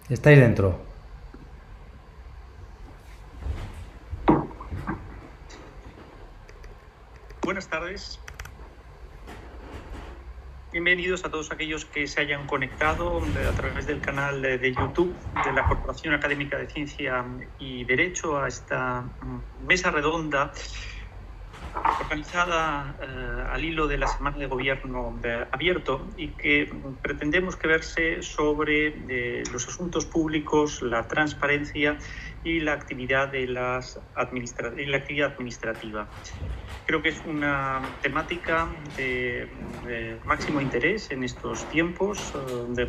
Estáis dentro. Buenas tardes. Bienvenidos a todos aquellos que se hayan conectado a través del canal de YouTube de la Corporación Académica de Ciencia y Derecho a esta mesa redonda organizada al hilo de la Semana de Gobierno abierto y que pretendemos que verse sobre los asuntos públicos, la transparencia y la actividad administrativa. Creo que es una temática de máximo interés en estos tiempos,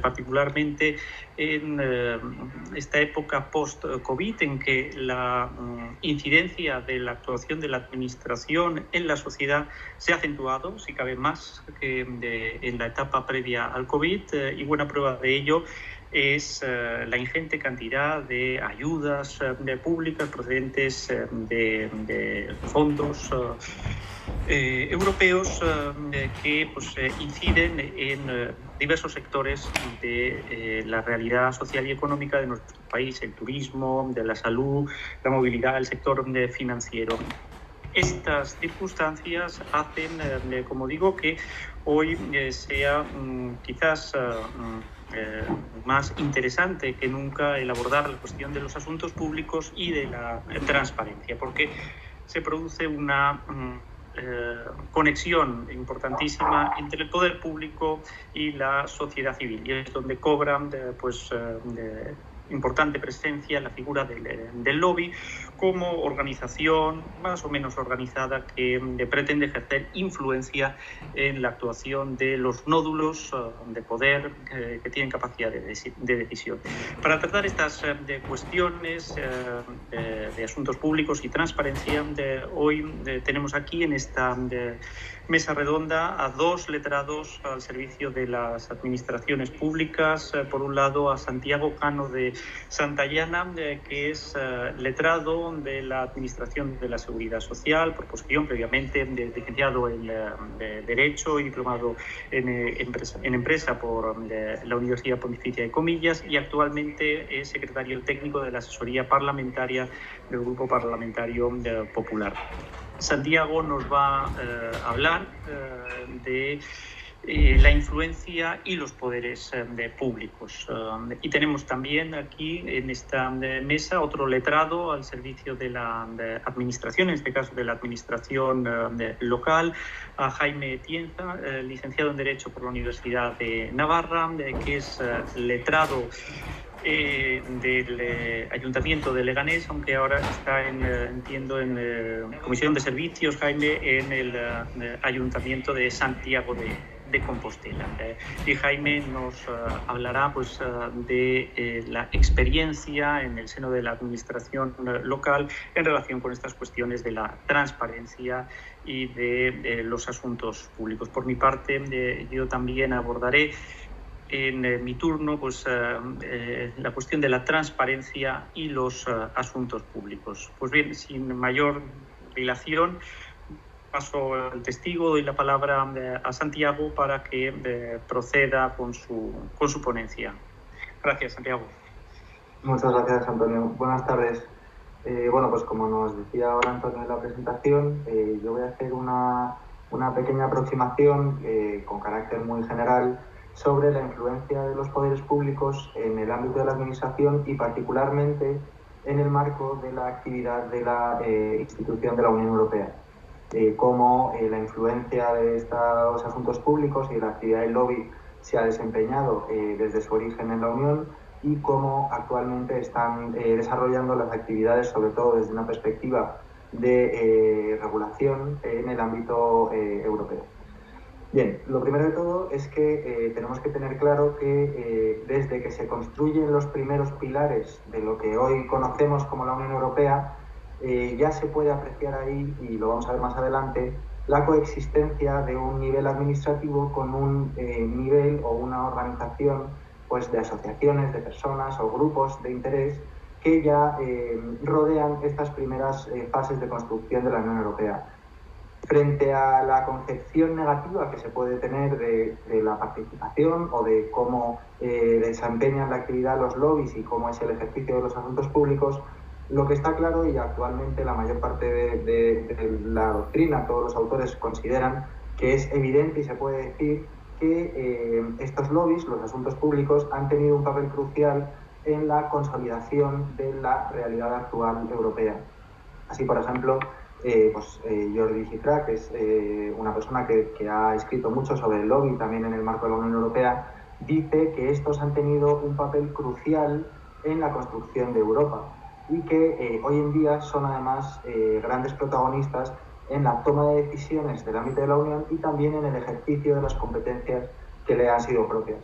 particularmente en esta época post-COVID, en que la incidencia de la actuación de la administración en la sociedad se ha acentuado, si cabe más que en la etapa previa al COVID, y buena prueba de ello es la ingente cantidad de ayudas públicas procedentes de fondos europeos que inciden en diversos sectores de la realidad social y económica de nuestro país: el turismo, de la salud, la movilidad, el sector financiero. Estas circunstancias hacen, como digo, que hoy sea quizás más interesante que nunca el abordar la cuestión de los asuntos públicos y de la transparencia, porque se produce una conexión importantísima entre el poder público y la sociedad civil, y es donde cobran importante presencia la figura del lobby como organización más o menos organizada que pretende ejercer influencia en la actuación de los nódulos de poder que tienen capacidad de decisión. Para tratar estas cuestiones de asuntos públicos y transparencia, hoy tenemos aquí en esta mesa redonda a dos letrados al servicio de las administraciones públicas. Por un lado, a Santiago Cano de Santayana, que es letrado de la Administración de la Seguridad Social, por posición previamente licenciado en Derecho y diplomado en empresa por la Universidad Pontificia de Comillas, y actualmente es secretario técnico de la asesoría parlamentaria del Grupo Parlamentario Popular. Santiago nos va a hablar de la influencia y los poderes públicos. Y tenemos también aquí en esta mesa otro letrado al servicio de la administración, en este caso de la administración local, a Jaime Tienza, licenciado en Derecho por la Universidad de Navarra, que es letrado del Ayuntamiento de Leganés, aunque ahora está, entiendo, en Comisión de Servicios, Jaime, en el Ayuntamiento de Santiago de Compostela. Y Jaime nos hablará de la experiencia en el seno de la administración local en relación con estas cuestiones de la transparencia y de los asuntos públicos. Por mi parte, yo también abordaré en mi turno la cuestión de la transparencia y los asuntos públicos. Pues bien, sin mayor dilación, paso el testigo, doy la palabra a Santiago para que proceda con su ponencia. Gracias, Santiago. Muchas gracias, Antonio. Buenas tardes. Bueno, pues como nos decía ahora Antonio en la presentación, yo voy a hacer una pequeña aproximación con carácter muy general sobre la influencia de los poderes públicos en el ámbito de la administración y particularmente en el marco de la actividad de la institución de la Unión Europea. Cómo la influencia de estos asuntos públicos y la actividad del lobby se ha desempeñado desde su origen en la Unión y cómo actualmente están desarrollando las actividades, sobre todo desde una perspectiva de regulación en el ámbito europeo. Bien, lo primero de todo es que tenemos que tener claro que desde que se construyen los primeros pilares de lo que hoy conocemos como la Unión Europea, ya se puede apreciar ahí, y lo vamos a ver más adelante, la coexistencia de un nivel administrativo con un nivel o una organización pues, de asociaciones, de personas o grupos de interés que ya rodean estas primeras fases de construcción de la Unión Europea. Frente a la concepción negativa que se puede tener de la participación o de cómo desempeñan la actividad los lobbies y cómo es el ejercicio de los asuntos públicos, lo que está claro, y actualmente la mayor parte de la doctrina, todos los autores consideran que es evidente y se puede decir que estos lobbies, los asuntos públicos, han tenido un papel crucial en la consolidación de la realidad actual europea. Así, por ejemplo, Jordi Cifra, que es una persona que ha escrito mucho sobre el lobby también en el marco de la Unión Europea, dice que estos han tenido un papel crucial en la construcción de Europa y que hoy en día son además grandes protagonistas en la toma de decisiones del ámbito de la Unión y también en el ejercicio de las competencias que le han sido propias.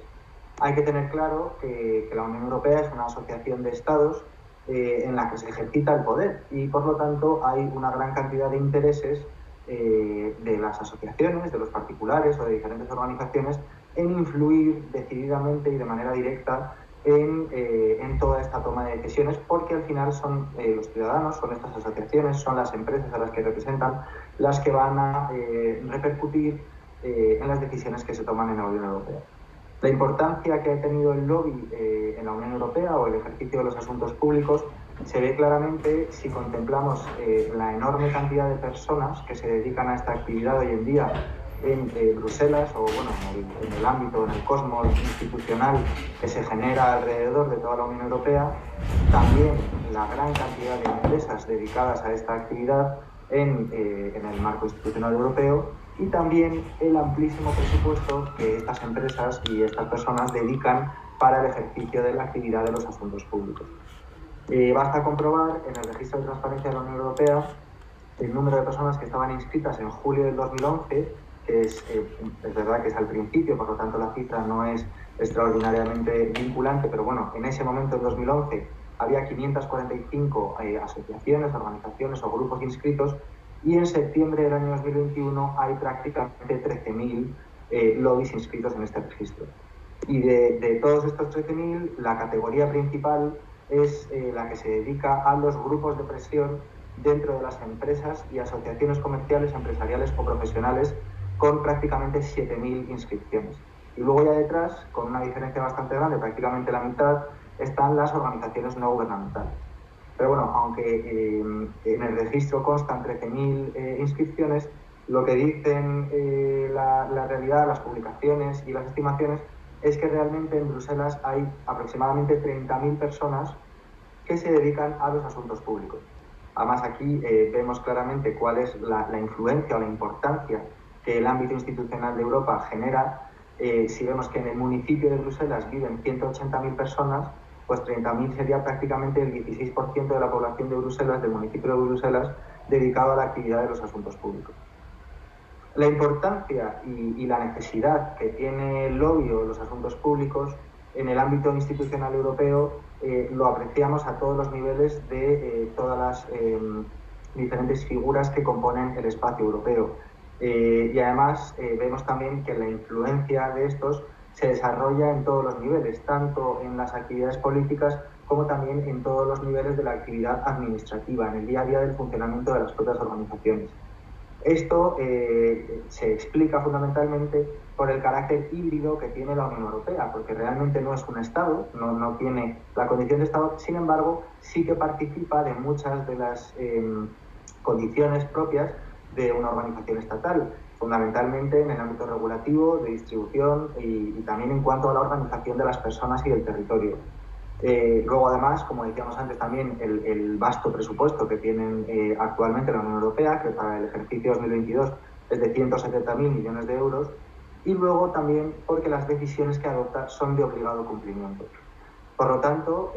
Hay que tener claro que la Unión Europea es una asociación de Estados en la que se ejercita el poder y por lo tanto hay una gran cantidad de intereses de las asociaciones, de los particulares o de diferentes organizaciones en influir decididamente y de manera directa en toda esta toma de decisiones, porque al final son los ciudadanos, son estas asociaciones, son las empresas a las que representan las que van a repercutir en las decisiones que se toman en la Unión Europea. La importancia que ha tenido el lobby en la Unión Europea o el ejercicio de los asuntos públicos se ve claramente si contemplamos la enorme cantidad de personas que se dedican a esta actividad hoy en día en Bruselas o bueno, en el ámbito, en el cosmos institucional que se genera alrededor de toda la Unión Europea, también la gran cantidad de empresas dedicadas a esta actividad en el marco institucional europeo y también el amplísimo presupuesto que estas empresas y estas personas dedican para el ejercicio de la actividad de los asuntos públicos. Basta comprobar en el registro de transparencia de la Unión Europea el número de personas que estaban inscritas en julio del 2011, que es verdad que es al principio, por lo tanto la cifra no es extraordinariamente vinculante, pero bueno, en ese momento, en 2011, había 545 asociaciones, organizaciones o grupos inscritos y en septiembre del año 2021 hay prácticamente 13.000 lobbies inscritos en este registro. Y de todos estos 13.000, la categoría principal es la que se dedica a los grupos de presión dentro de las empresas y asociaciones comerciales, empresariales o profesionales, con prácticamente 7.000 inscripciones. Y luego ya detrás, con una diferencia bastante grande, prácticamente la mitad, están las organizaciones no gubernamentales. Pero bueno, aunque en el registro constan 13.000 inscripciones, lo que dicen la realidad, las publicaciones y las estimaciones, es que realmente en Bruselas hay aproximadamente 30.000 personas que se dedican a los asuntos públicos. Además, aquí vemos claramente cuál es la influencia o la importancia que el ámbito institucional de Europa genera. Si vemos que en el municipio de Bruselas viven 180.000 personas, pues 30.000 sería prácticamente el 16% de la población de Bruselas, del municipio de Bruselas, dedicado a la actividad de los asuntos públicos. La importancia y la necesidad que tiene el lobby o los asuntos públicos en el ámbito institucional europeo lo apreciamos a todos los niveles de todas las diferentes figuras que componen el espacio europeo. Y además vemos también que la influencia de estos se desarrolla en todos los niveles, tanto en las actividades políticas como también en todos los niveles de la actividad administrativa, en el día a día del funcionamiento de las propias organizaciones. Esto se explica fundamentalmente por el carácter híbrido que tiene la Unión Europea, porque realmente no es un Estado, no tiene la condición de Estado, sin embargo, sí que participa de muchas de las condiciones propias de una organización estatal, fundamentalmente en el ámbito regulativo, de distribución y también en cuanto a la organización de las personas y del territorio. Luego, además, como decíamos antes, también el vasto presupuesto que tienen actualmente la Unión Europea, que para el ejercicio 2022 es de 170.000 millones de euros, y luego también porque las decisiones que adopta son de obligado cumplimiento. Por lo tanto,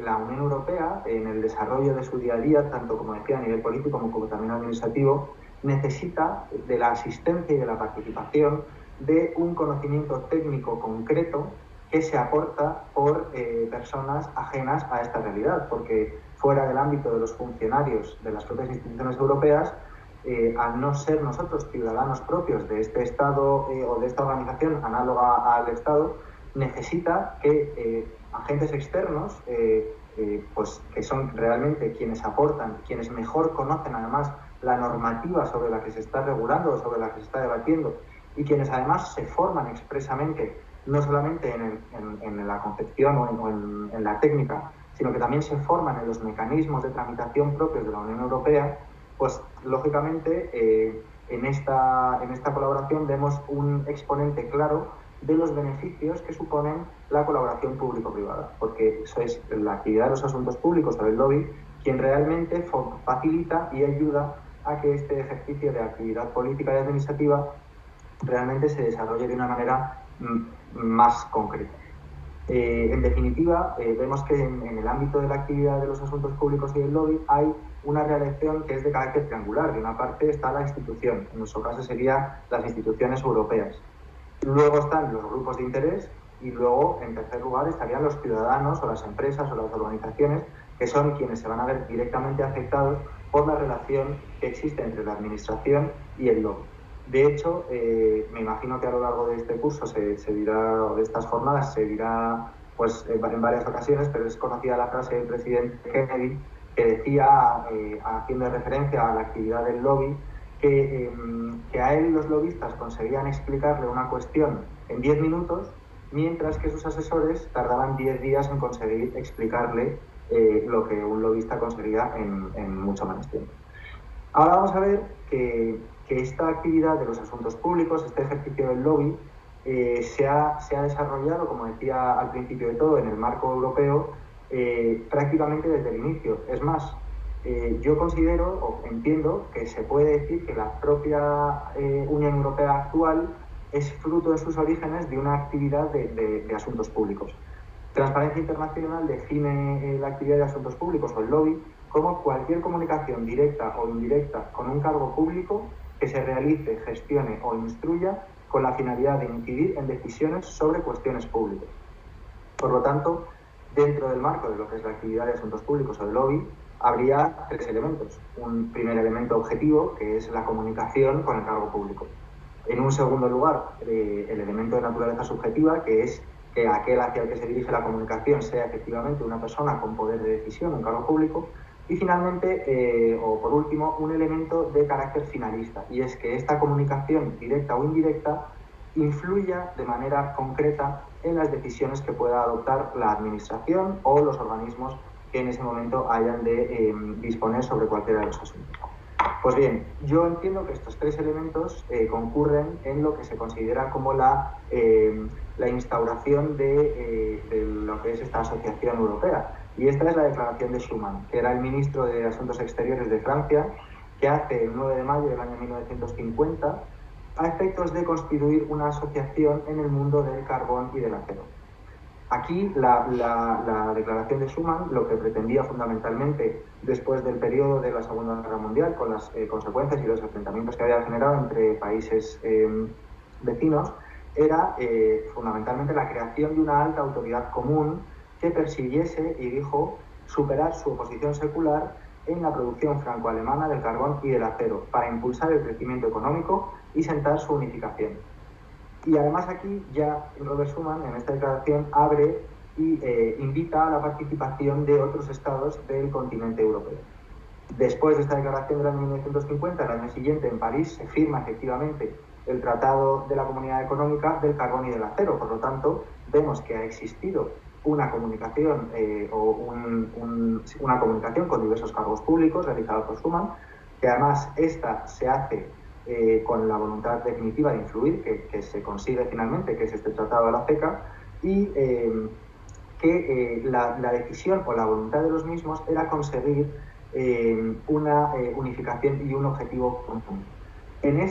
la Unión Europea, en el desarrollo de su día a día, tanto como decía a nivel político como también administrativo, necesita de la asistencia y de la participación de un conocimiento técnico concreto que se aporta por personas ajenas a esta realidad, porque fuera del ámbito de los funcionarios de las propias instituciones europeas, al no ser nosotros ciudadanos propios de este Estado o de esta organización análoga al Estado, necesita que agentes externos, pues que son realmente quienes aportan, quienes mejor conocen además la normativa sobre la que se está regulando o sobre la que se está debatiendo, y quienes además se forman expresamente, no solamente en la concepción o en la técnica, sino que también se forman en los mecanismos de tramitación propios de la Unión Europea, pues lógicamente en esta colaboración vemos un exponente claro de los beneficios que suponen la colaboración público-privada, porque eso es la actividad de los asuntos públicos o del lobby quien realmente facilita y ayuda a que este ejercicio de actividad política y administrativa realmente se desarrolle de una manera más concreta. En definitiva, vemos que en el ámbito de la actividad de los asuntos públicos y del lobby hay una relación que es de carácter triangular. De una parte está la institución, en nuestro caso serían las instituciones europeas. Luego están los grupos de interés y luego, en tercer lugar, estarían los ciudadanos o las empresas o las organizaciones que son quienes se van a ver directamente afectados por la relación que existe entre la administración y el lobby. De hecho, me imagino que a lo largo de este curso se dirá, o de estas jornadas se dirá pues, en varias ocasiones, pero es conocida la frase del presidente Kennedy que decía, haciendo referencia a la actividad del lobby, que a él los lobistas conseguían explicarle una cuestión en 10 minutos, mientras que sus asesores tardaban 10 días en conseguir explicarle lo que un lobista conseguía en mucho menos tiempo. Ahora vamos a ver que esta actividad de los asuntos públicos, este ejercicio del lobby, se ha desarrollado, como decía al principio de todo, en el marco europeo prácticamente desde el inicio. Es más, yo considero o entiendo que se puede decir que la propia Unión Europea actual es fruto de sus orígenes de una actividad de asuntos públicos. Transparencia Internacional define la actividad de asuntos públicos o el lobby como cualquier comunicación directa o indirecta con un cargo público que se realice, gestione o instruya con la finalidad de incidir en decisiones sobre cuestiones públicas. Por lo tanto, dentro del marco de lo que es la actividad de asuntos públicos o el lobby, habría tres elementos. Un primer elemento objetivo, que es la comunicación con el cargo público. En un segundo lugar, el elemento de naturaleza subjetiva, que es que aquel hacia el que se dirige la comunicación sea efectivamente una persona con poder de decisión, un cargo público. Y finalmente, o por último, un elemento de carácter finalista, y es que esta comunicación directa o indirecta influya de manera concreta en las decisiones que pueda adoptar la administración o los organismos que en ese momento hayan de disponer sobre cualquiera de los asuntos. Pues bien, yo entiendo que estos tres elementos concurren en lo que se considera como la instauración de lo que es esta asociación europea. Y esta es la declaración de Schuman, que era el ministro de Asuntos Exteriores de Francia, que hace el 9 de mayo del año 1950 a efectos de constituir una asociación en el mundo del carbón y del acero. Aquí la declaración de Schuman lo que pretendía fundamentalmente, después del periodo de la Segunda Guerra Mundial, con las consecuencias y los enfrentamientos que había generado entre países vecinos, era fundamentalmente la creación de una alta autoridad común que persiguiese, y dijo, superar su oposición secular en la producción franco-alemana del carbón y del acero, para impulsar el crecimiento económico y sentar su unificación. Y además aquí ya Robert Schuman en esta declaración abre y invita a la participación de otros estados del continente europeo. Después de esta declaración del año 1950, el año siguiente en París se firma efectivamente el Tratado de la Comunidad Económica del Carbón y del Acero. Por lo tanto, vemos que ha existido una comunicación una comunicación con diversos cargos públicos realizada por Schuman, que además esta se hace con la voluntad definitiva de influir, que se consigue finalmente, que es este tratado de la CECA, y que la decisión o la voluntad de los mismos era conseguir una unificación y un objetivo común. En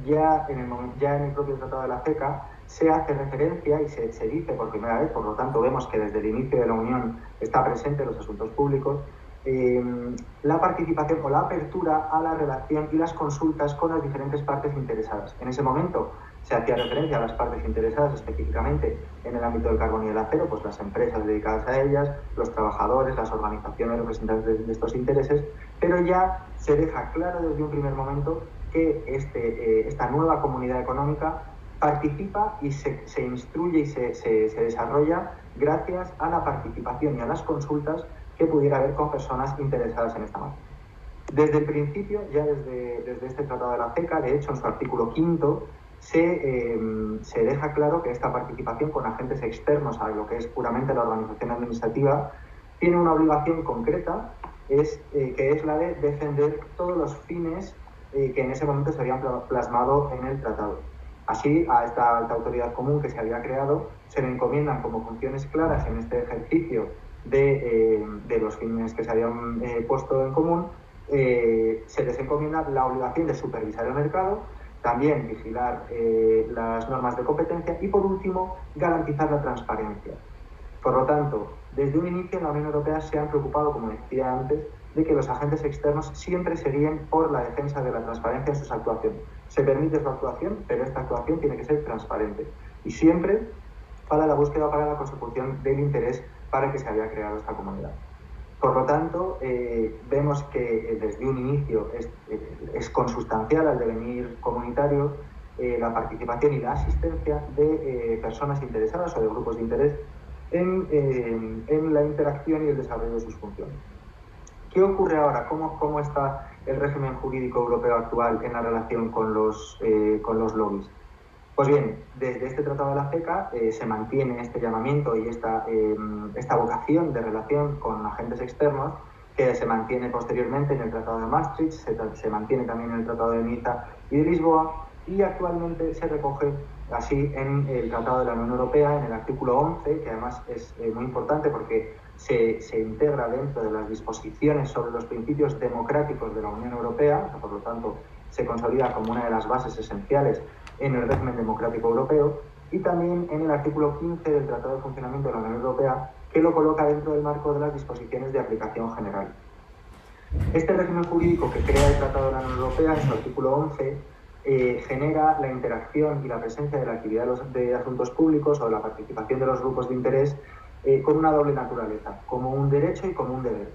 ya en el propio tratado de la CECA se hace referencia y se dice por primera vez, por lo tanto vemos que desde el inicio de la Unión está presente en los asuntos públicos, la participación o la apertura a la relación y las consultas con las diferentes partes interesadas. En ese momento se hacía referencia a las partes interesadas específicamente en el ámbito del carbón y del acero, pues las empresas dedicadas a ellas, los trabajadores, las organizaciones representantes de estos intereses, pero ya se deja claro desde un primer momento que esta nueva comunidad económica participa y se instruye y se desarrolla gracias a la participación y a las consultas que pudiera haber con personas interesadas en esta materia. Desde el principio, ya desde este Tratado de la CECA, de hecho, en su artículo 5, se deja claro que esta participación con agentes externos a lo que es puramente la organización administrativa tiene una obligación concreta, que es la de defender todos los fines que en ese momento se habían plasmado en el tratado. Así, a esta alta autoridad común que se había creado, se le encomiendan como funciones claras en este ejercicio de los fines que se habían puesto en común. Se les encomienda la obligación de supervisar el mercado, también vigilar las normas de competencia y, por último, garantizar la transparencia. Por lo tanto, desde un inicio en la Unión Europea se han preocupado, como decía antes, de que los agentes externos siempre se guíen por la defensa de la transparencia en sus actuaciones. Se permite su actuación, pero esta actuación tiene que ser transparente y siempre para la búsqueda o para la consecución del interés para el que se había creado esta comunidad. Por lo tanto, vemos que desde un inicio es consustancial al devenir comunitario la participación y la asistencia de personas interesadas o de grupos de interés en la interacción y el desarrollo de sus funciones. ¿Qué ocurre ahora? ¿Cómo está el régimen jurídico europeo actual en la relación con los lobbies? Pues bien, desde este Tratado de la CECA se mantiene este llamamiento y esta vocación de relación con agentes externos, que se mantiene posteriormente en el Tratado de Maastricht, se mantiene también en el Tratado de Niza y de Lisboa, y actualmente se recoge así en el Tratado de la Unión Europea, en el artículo 11, que además es muy importante porque se integra dentro de las disposiciones sobre los principios democráticos de la Unión Europea, por lo tanto se consolida como una de las bases esenciales en el régimen democrático europeo, y también en el artículo 15 del Tratado de Funcionamiento de la Unión Europea, que lo coloca dentro del marco de las disposiciones de aplicación general. Este régimen jurídico que crea el Tratado de la Unión Europea, en su artículo 11, genera la interacción y la presencia de la actividad de asuntos públicos o la participación de los grupos de interés con una doble naturaleza, como un derecho y como un deber.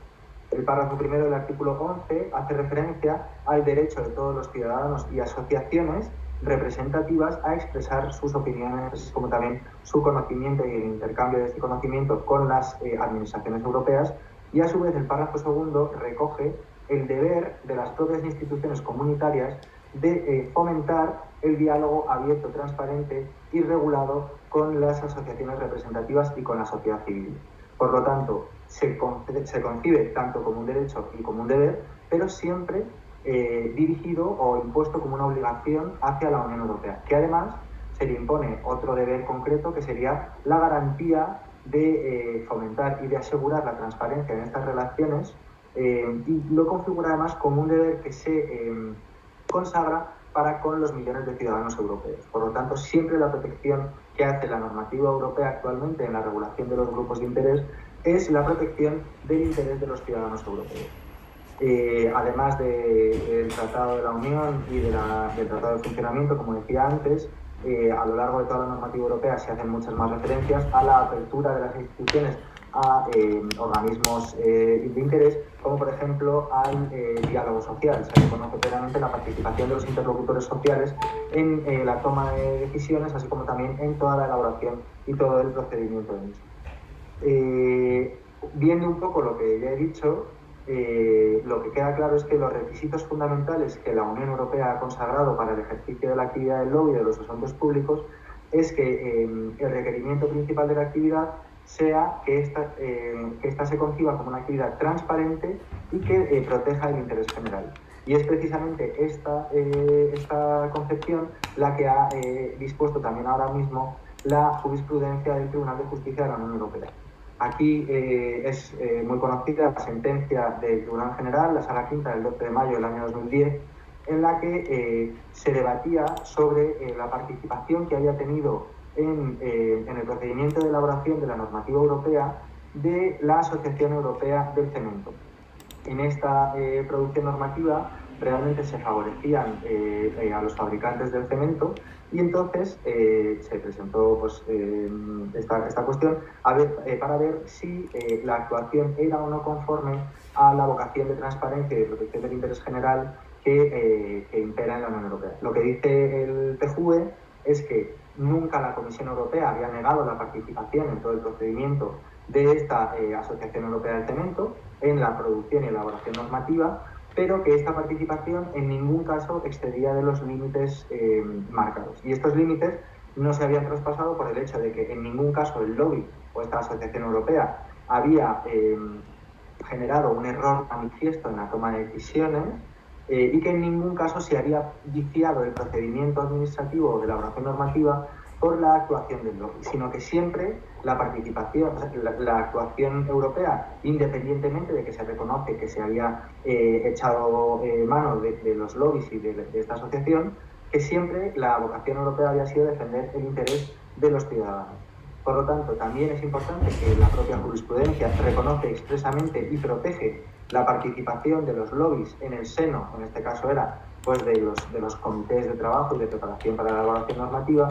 El párrafo primero del artículo 11 hace referencia al derecho de todos los ciudadanos y asociaciones representativas a expresar sus opiniones, así como también su conocimiento y el intercambio de este conocimiento con las administraciones europeas, y a su vez el párrafo segundo recoge el deber de las propias instituciones comunitarias de fomentar el diálogo abierto, transparente y regulado con las asociaciones representativas y con la sociedad civil. Por lo tanto, se concibe tanto como un derecho y como un deber, pero siempre dirigido o impuesto como una obligación hacia la Unión Europea, que además se le impone otro deber concreto, que sería la garantía de fomentar y de asegurar la transparencia en estas relaciones, y lo configura además como un deber que se consagra para con los millones de ciudadanos europeos. Por lo tanto, siempre la protección que hace la normativa europea actualmente en la regulación de los grupos de interés es la protección del interés de los ciudadanos europeos. Además del Tratado de la Unión y del Tratado de Funcionamiento, como decía antes, a lo largo de toda la normativa europea se hacen muchas más referencias a la apertura de las instituciones a organismos de interés, como por ejemplo al diálogo social. Se reconoce plenamente la participación de los interlocutores sociales en la toma de decisiones, así como también en toda la elaboración y todo el procedimiento de mismo. Viendo un poco lo que ya he dicho, lo que queda claro es que los requisitos fundamentales que la Unión Europea ha consagrado para el ejercicio de la actividad del lobby de los asuntos públicos es que el requerimiento principal de la actividad sea que esta se conciba como una actividad transparente y que proteja el interés general. Y es precisamente esta concepción la que ha dispuesto también ahora mismo la jurisprudencia del Tribunal de Justicia de la Unión Europea. Aquí es muy conocida la sentencia del Tribunal General, la Sala Quinta del 12 de mayo del año 2010, en la que se debatía sobre la participación que había tenido en el procedimiento de elaboración de la normativa europea de la Asociación Europea del Cemento. En esta producción normativa realmente se favorecían a los fabricantes del cemento, y entonces se presentó pues, esta cuestión para ver si la actuación era o no conforme a la vocación de transparencia y de protección del interés general que impera en la Unión Europea. Lo que dice el TJUE es que nunca la Comisión Europea había negado la participación en todo el procedimiento de esta Asociación Europea del Cemento en la producción y elaboración normativa, pero que esta participación en ningún caso excedía de los límites marcados. Y estos límites no se habían traspasado por el hecho de que en ningún caso el lobby o esta asociación europea había generado un error manifiesto en la toma de decisiones y que en ningún caso se había viciado el procedimiento administrativo de elaboración normativa por la actuación del lobby, sino que siempre la participación, la actuación europea, independientemente de que se reconoce que se había echado mano de los lobbies y de esta asociación, que siempre la vocación europea había sido defender el interés de los ciudadanos. Por lo tanto, también es importante que la propia jurisprudencia reconoce expresamente y protege la participación de los lobbies en el seno, en este caso era pues de los comités de trabajo y de preparación para la elaboración normativa,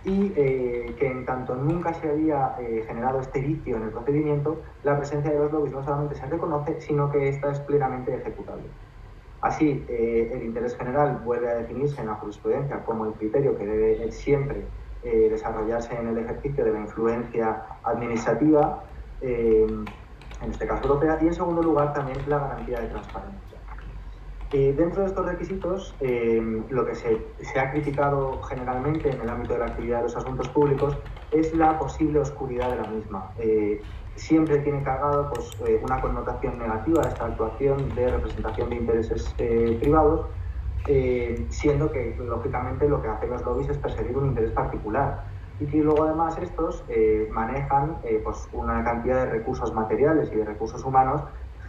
y que en tanto nunca se había generado este vicio en el procedimiento, la presencia de los lobbies no solamente se reconoce, sino que esta es plenamente ejecutable. Así, el interés general vuelve a definirse en la jurisprudencia como el criterio que debe siempre desarrollarse en el ejercicio de la influencia administrativa, en este caso europea, y en segundo lugar también la garantía de transparencia. Dentro de estos requisitos, lo que se ha criticado generalmente en el ámbito de la actividad de los asuntos públicos es la posible oscuridad de la misma. Siempre tiene cargado pues, una connotación negativa a esta actuación de representación de intereses privados, siendo que, lógicamente, lo que hacen los lobbies es perseguir un interés particular y que luego, además, estos manejan pues, una cantidad de recursos materiales y de recursos humanos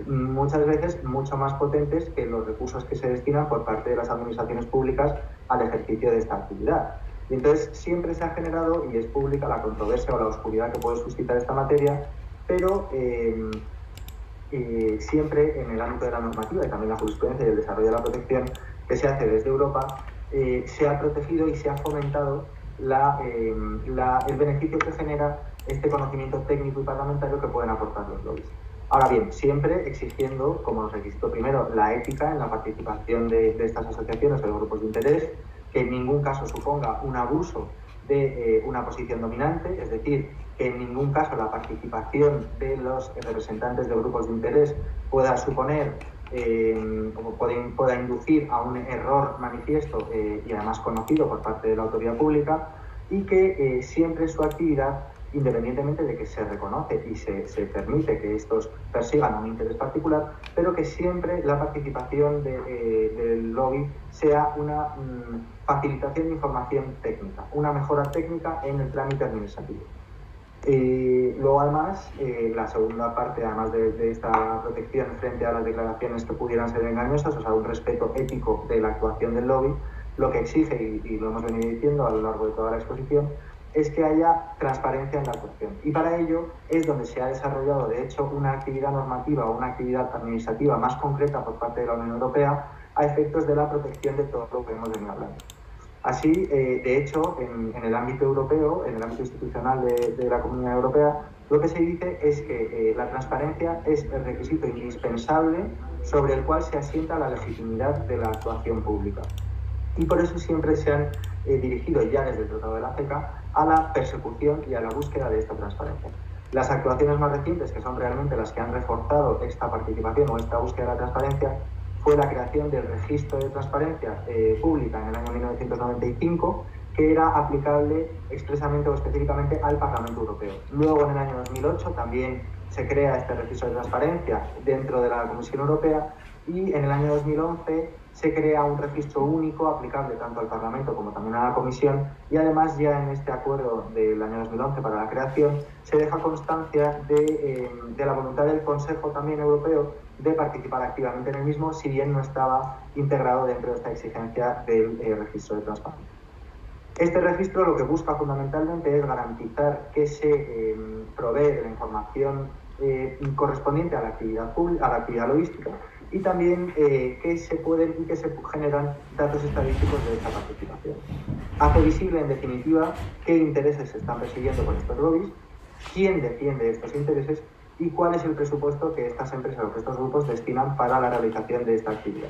muchas veces mucho más potentes que los recursos que se destinan por parte de las administraciones públicas al ejercicio de esta actividad. Y entonces siempre se ha generado, y es pública, la controversia o la oscuridad que puede suscitar esta materia, pero siempre en el ámbito de la normativa y también la jurisprudencia y el desarrollo de la protección que se hace desde Europa, se ha protegido y se ha fomentado el beneficio que genera este conocimiento técnico y parlamentario que pueden aportar los lobbies. Ahora bien, siempre existiendo como requisito primero la ética en la participación de estas asociaciones o de grupos de interés, que en ningún caso suponga un abuso de una posición dominante, es decir, que en ningún caso la participación de los representantes de grupos de interés pueda suponer o pueda inducir a un error manifiesto y además conocido por parte de la autoridad pública, y que siempre su actividad, independientemente de que se reconoce y se permite que estos persigan un interés particular, pero que siempre la participación del lobby sea una facilitación de información técnica, una mejora técnica en el trámite administrativo. Luego, además, la segunda parte, además de esta protección frente a las declaraciones que pudieran ser engañosas, o sea, un respeto ético de la actuación del lobby, lo que exige, y lo hemos venido diciendo a lo largo de toda la exposición, es que haya transparencia en la actuación. Y para ello es donde se ha desarrollado, de hecho, una actividad normativa o una actividad administrativa más concreta por parte de la Unión Europea a efectos de la protección de todo lo que hemos venido hablando. Así, de hecho, en el ámbito europeo, en el ámbito institucional de la Comunidad Europea, lo que se dice es que la transparencia es el requisito indispensable sobre el cual se asienta la legitimidad de la actuación pública. Y por eso siempre se han dirigido ya desde el Tratado de la CECA a la persecución y a la búsqueda de esta transparencia. Las actuaciones más recientes, que son realmente las que han reforzado esta participación o esta búsqueda de la transparencia, fue la creación del registro de transparencia pública en el año 1995, que era aplicable expresamente o específicamente al Parlamento Europeo. Luego, en el año 2008, también se crea este registro de transparencia dentro de la Comisión Europea, y en el año 2011 se crea un registro único aplicable tanto al Parlamento como también a la Comisión, y además ya en este acuerdo del año 2011 para la creación se deja constancia de la voluntad del Consejo también Europeo de participar activamente en el mismo, si bien no estaba integrado dentro de esta exigencia del registro de transparencia. Este registro lo que busca fundamentalmente es garantizar que se provee de la información correspondiente a la actividad pública, a la actividad logística, y también que se pueden y que se generan datos estadísticos de esta participación. Hace visible, en definitiva, qué intereses se están persiguiendo con estos lobbies, quién defiende estos intereses y cuál es el presupuesto que estas empresas o que estos grupos destinan para la realización de esta actividad.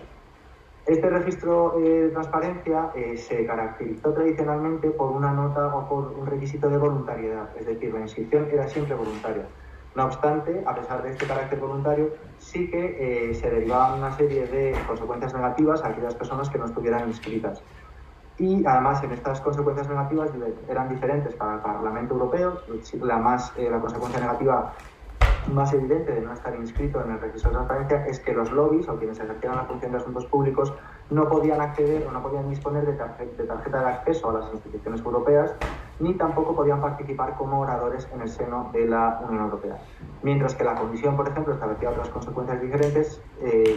Este registro de transparencia se caracterizó tradicionalmente por una nota o por un requisito de voluntariedad, es decir, la inscripción era siempre voluntaria. No obstante, a pesar de este carácter voluntario, sí que se derivaban una serie de consecuencias negativas a aquellas personas que no estuvieran inscritas. Y además, en estas consecuencias negativas eran diferentes para el Parlamento Europeo. La consecuencia negativa más evidente de no estar inscrito en el registro de transparencia es que los lobbies o quienes ejercían la función de asuntos públicos no podían acceder o no podían disponer de tarjeta de acceso a las instituciones europeas, ni tampoco podían participar como oradores en el seno de la Unión Europea. Mientras que la Comisión, por ejemplo, establecía otras consecuencias diferentes,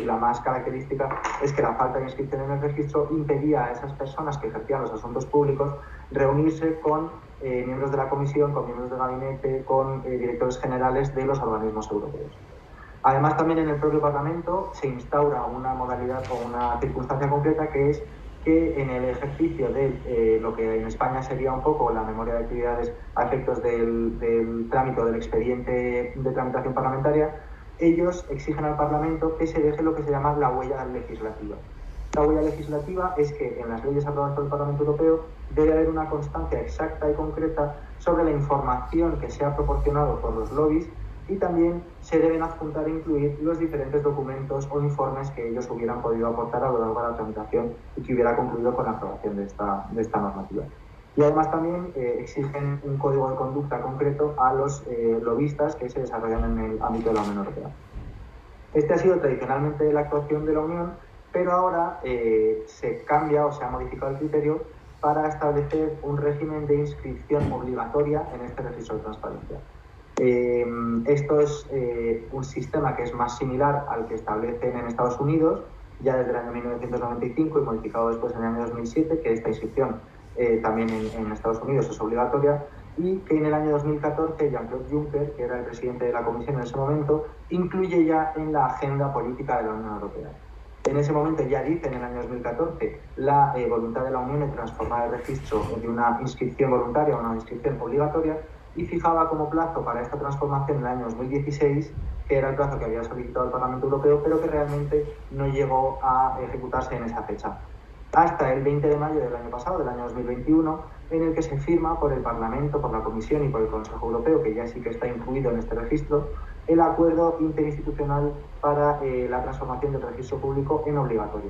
la más característica es que la falta de inscripción en el registro impedía a esas personas que ejercían los asuntos públicos reunirse con miembros de la Comisión, con miembros del gabinete, con directores generales de los organismos europeos. Además, también en el propio Parlamento se instaura una modalidad o una circunstancia concreta, que es que en el ejercicio de lo que en España sería un poco la memoria de actividades a efectos del trámite del expediente de tramitación parlamentaria, ellos exigen al Parlamento que se deje lo que se llama la huella legislativa. La huella legislativa es que en las leyes aprobadas por el Parlamento Europeo debe haber una constancia exacta y concreta sobre la información que se ha proporcionado por los lobbies, y también se deben adjuntar e incluir los diferentes documentos o informes que ellos hubieran podido aportar a lo largo de la tramitación y que hubiera concluido con la aprobación de esta normativa. Y además también exigen un código de conducta concreto a los lobistas que se desarrollan en el ámbito de la Unión Europea. Este ha sido tradicionalmente la actuación de la Unión, pero ahora se cambia o se ha modificado el criterio para establecer un régimen de inscripción obligatoria en este registro de transparencia. Esto es un sistema que es más similar al que establecen en Estados Unidos ya desde el año 1995 y modificado después en el año 2007, que esta inscripción también en Estados Unidos es obligatoria, y que en el año 2014 Jean-Claude Juncker, que era el presidente de la Comisión en ese momento, incluye ya en la agenda política de la Unión Europea. En ese momento ya dice, en el año 2014, la voluntad de la Unión de transformar el registro de una inscripción voluntaria a una inscripción obligatoria, y fijaba como plazo para esta transformación el año 2016, que era el plazo que había solicitado el Parlamento Europeo, pero que realmente no llegó a ejecutarse en esa fecha. Hasta el 20 de mayo del año pasado, del año 2021, en el que se firma por el Parlamento, por la Comisión y por el Consejo Europeo, que ya sí que está incluido en este registro, el acuerdo interinstitucional para la transformación del registro público en obligatorio.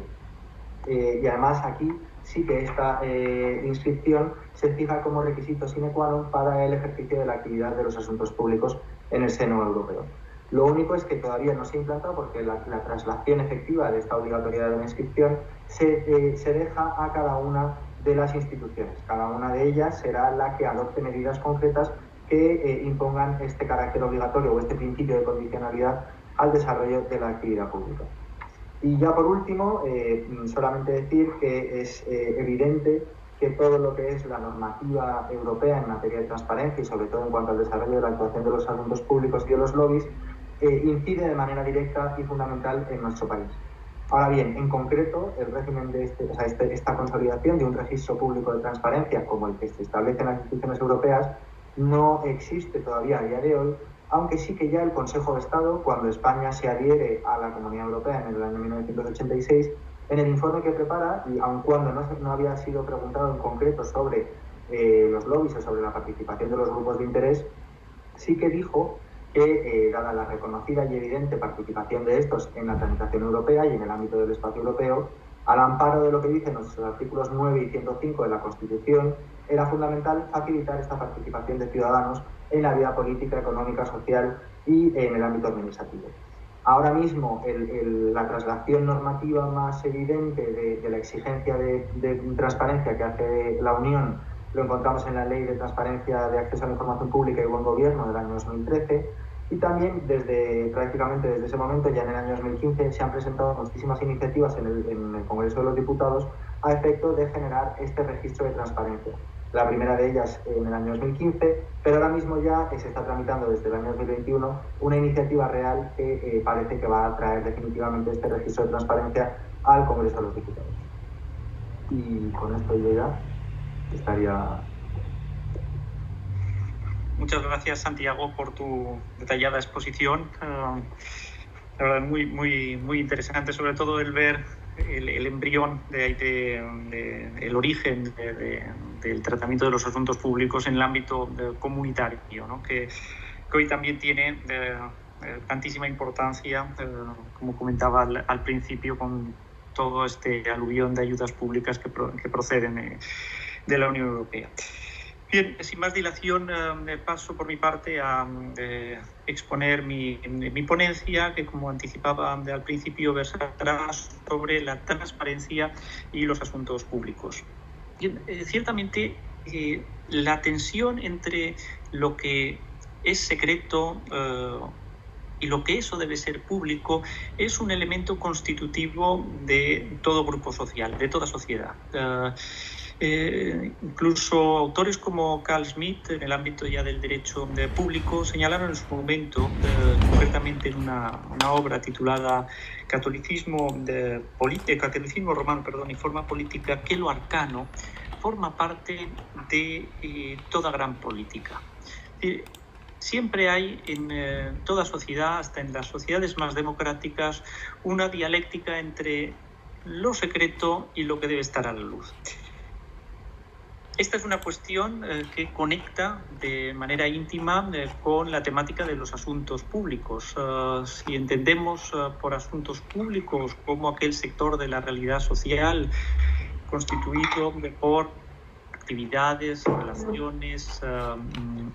Y además aquí sí que esta inscripción se fija como requisito sine qua non para el ejercicio de la actividad de los asuntos públicos en el seno europeo. Lo único es que todavía no se ha implantado porque la traslación efectiva de esta obligatoriedad de la inscripción se deja a cada una de las instituciones. Cada una de ellas será la que adopte medidas concretas que impongan este carácter obligatorio o este principio de condicionalidad al desarrollo de la actividad pública. Y ya por último, solamente decir que es evidente que todo lo que es la normativa europea en materia de transparencia y sobre todo en cuanto al desarrollo de la actuación de los asuntos públicos y de los lobbies, incide de manera directa y fundamental en nuestro país. Ahora bien, en concreto, el régimen de esta consolidación de un registro público de transparencia como el que se establece en las instituciones europeas no existe todavía a día de hoy, aunque sí que ya el Consejo de Estado, cuando España se adhiere a la Comunidad Europea en el año 1986, en el informe que prepara, y aun cuando no había sido preguntado en concreto sobre los lobbies o sobre la participación de los grupos de interés, sí que dijo que, dada la reconocida y evidente participación de estos en la tramitación europea y en el ámbito del espacio europeo, al amparo de lo que dicen los artículos 9 y 105 de la Constitución, era fundamental facilitar esta participación de ciudadanos en la vida política, económica, social y en el ámbito administrativo. Ahora mismo la traslación normativa más evidente de la exigencia de transparencia que hace la Unión lo encontramos en la Ley de Transparencia de Acceso a la Información Pública y Buen Gobierno del año 2013, y también prácticamente desde ese momento, ya en el año 2015, se han presentado muchísimas iniciativas en el Congreso de los Diputados a efecto de generar este registro de transparencia. La primera de ellas en el año 2015, pero ahora mismo ya se está tramitando desde el año 2021 una iniciativa real que parece que va a traer definitivamente este registro de transparencia al Congreso de los Diputados. Y con esto yo ya estaría... Muchas gracias, Santiago, por tu detallada exposición. La verdad, muy interesante, sobre todo el ver el embrión el origen del tratamiento de los asuntos públicos en el ámbito comunitario, ¿no? Que que hoy también tiene tantísima importancia, como comentaba al principio, con todo este aluvión de ayudas públicas que proceden de la Unión Europea. Bien, sin más dilación, paso por mi parte a exponer mi ponencia, que como anticipaba al principio versará sobre la transparencia y los asuntos públicos. Bien, ciertamente la tensión entre lo que es secreto y lo que eso debe ser público es un elemento constitutivo de todo grupo social, de toda sociedad. Incluso autores como Carl Schmitt, en el ámbito ya del derecho público, señalaron en su momento, concretamente en una obra titulada Catolicismo romano, y forma política, que lo arcano forma parte de toda gran política. Siempre hay en toda sociedad, hasta en las sociedades más democráticas, una dialéctica entre lo secreto y lo que debe estar a la luz. Esta es una cuestión que conecta de manera íntima con la temática de los asuntos públicos. Si entendemos por asuntos públicos como aquel sector de la realidad social constituido por actividades, relaciones,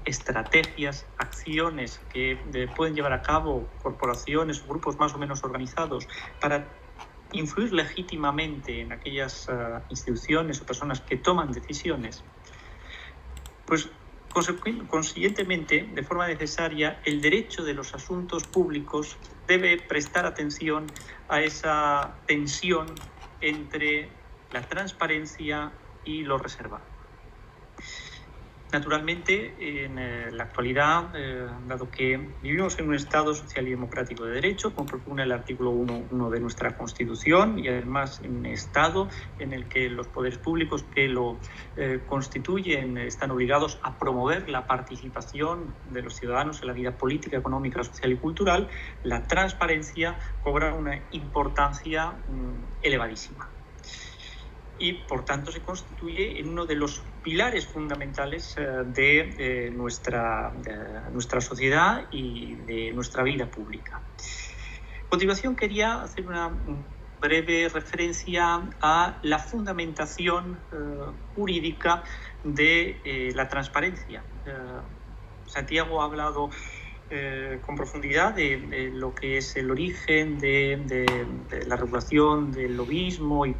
estrategias, acciones que pueden llevar a cabo corporaciones o grupos más o menos organizados para influir legítimamente en aquellas instituciones o personas que toman decisiones, pues consiguientemente, de forma necesaria, el derecho de los asuntos públicos debe prestar atención a esa tensión entre la transparencia y lo reservado. Naturalmente, en la actualidad, dado que vivimos en un Estado social y democrático de derecho, como propone el artículo 1 de nuestra Constitución, y además en un Estado en el que los poderes públicos que lo constituyen están obligados a promover la participación de los ciudadanos en la vida política, económica, social y cultural, la transparencia cobra una importancia elevadísima. Y, por tanto, se constituye en uno de los pilares fundamentales de nuestra sociedad y de nuestra vida pública. A continuación, quería hacer una breve referencia a la fundamentación jurídica de la transparencia. Santiago ha hablado con profundidad de lo que es el origen de la regulación del lobismo y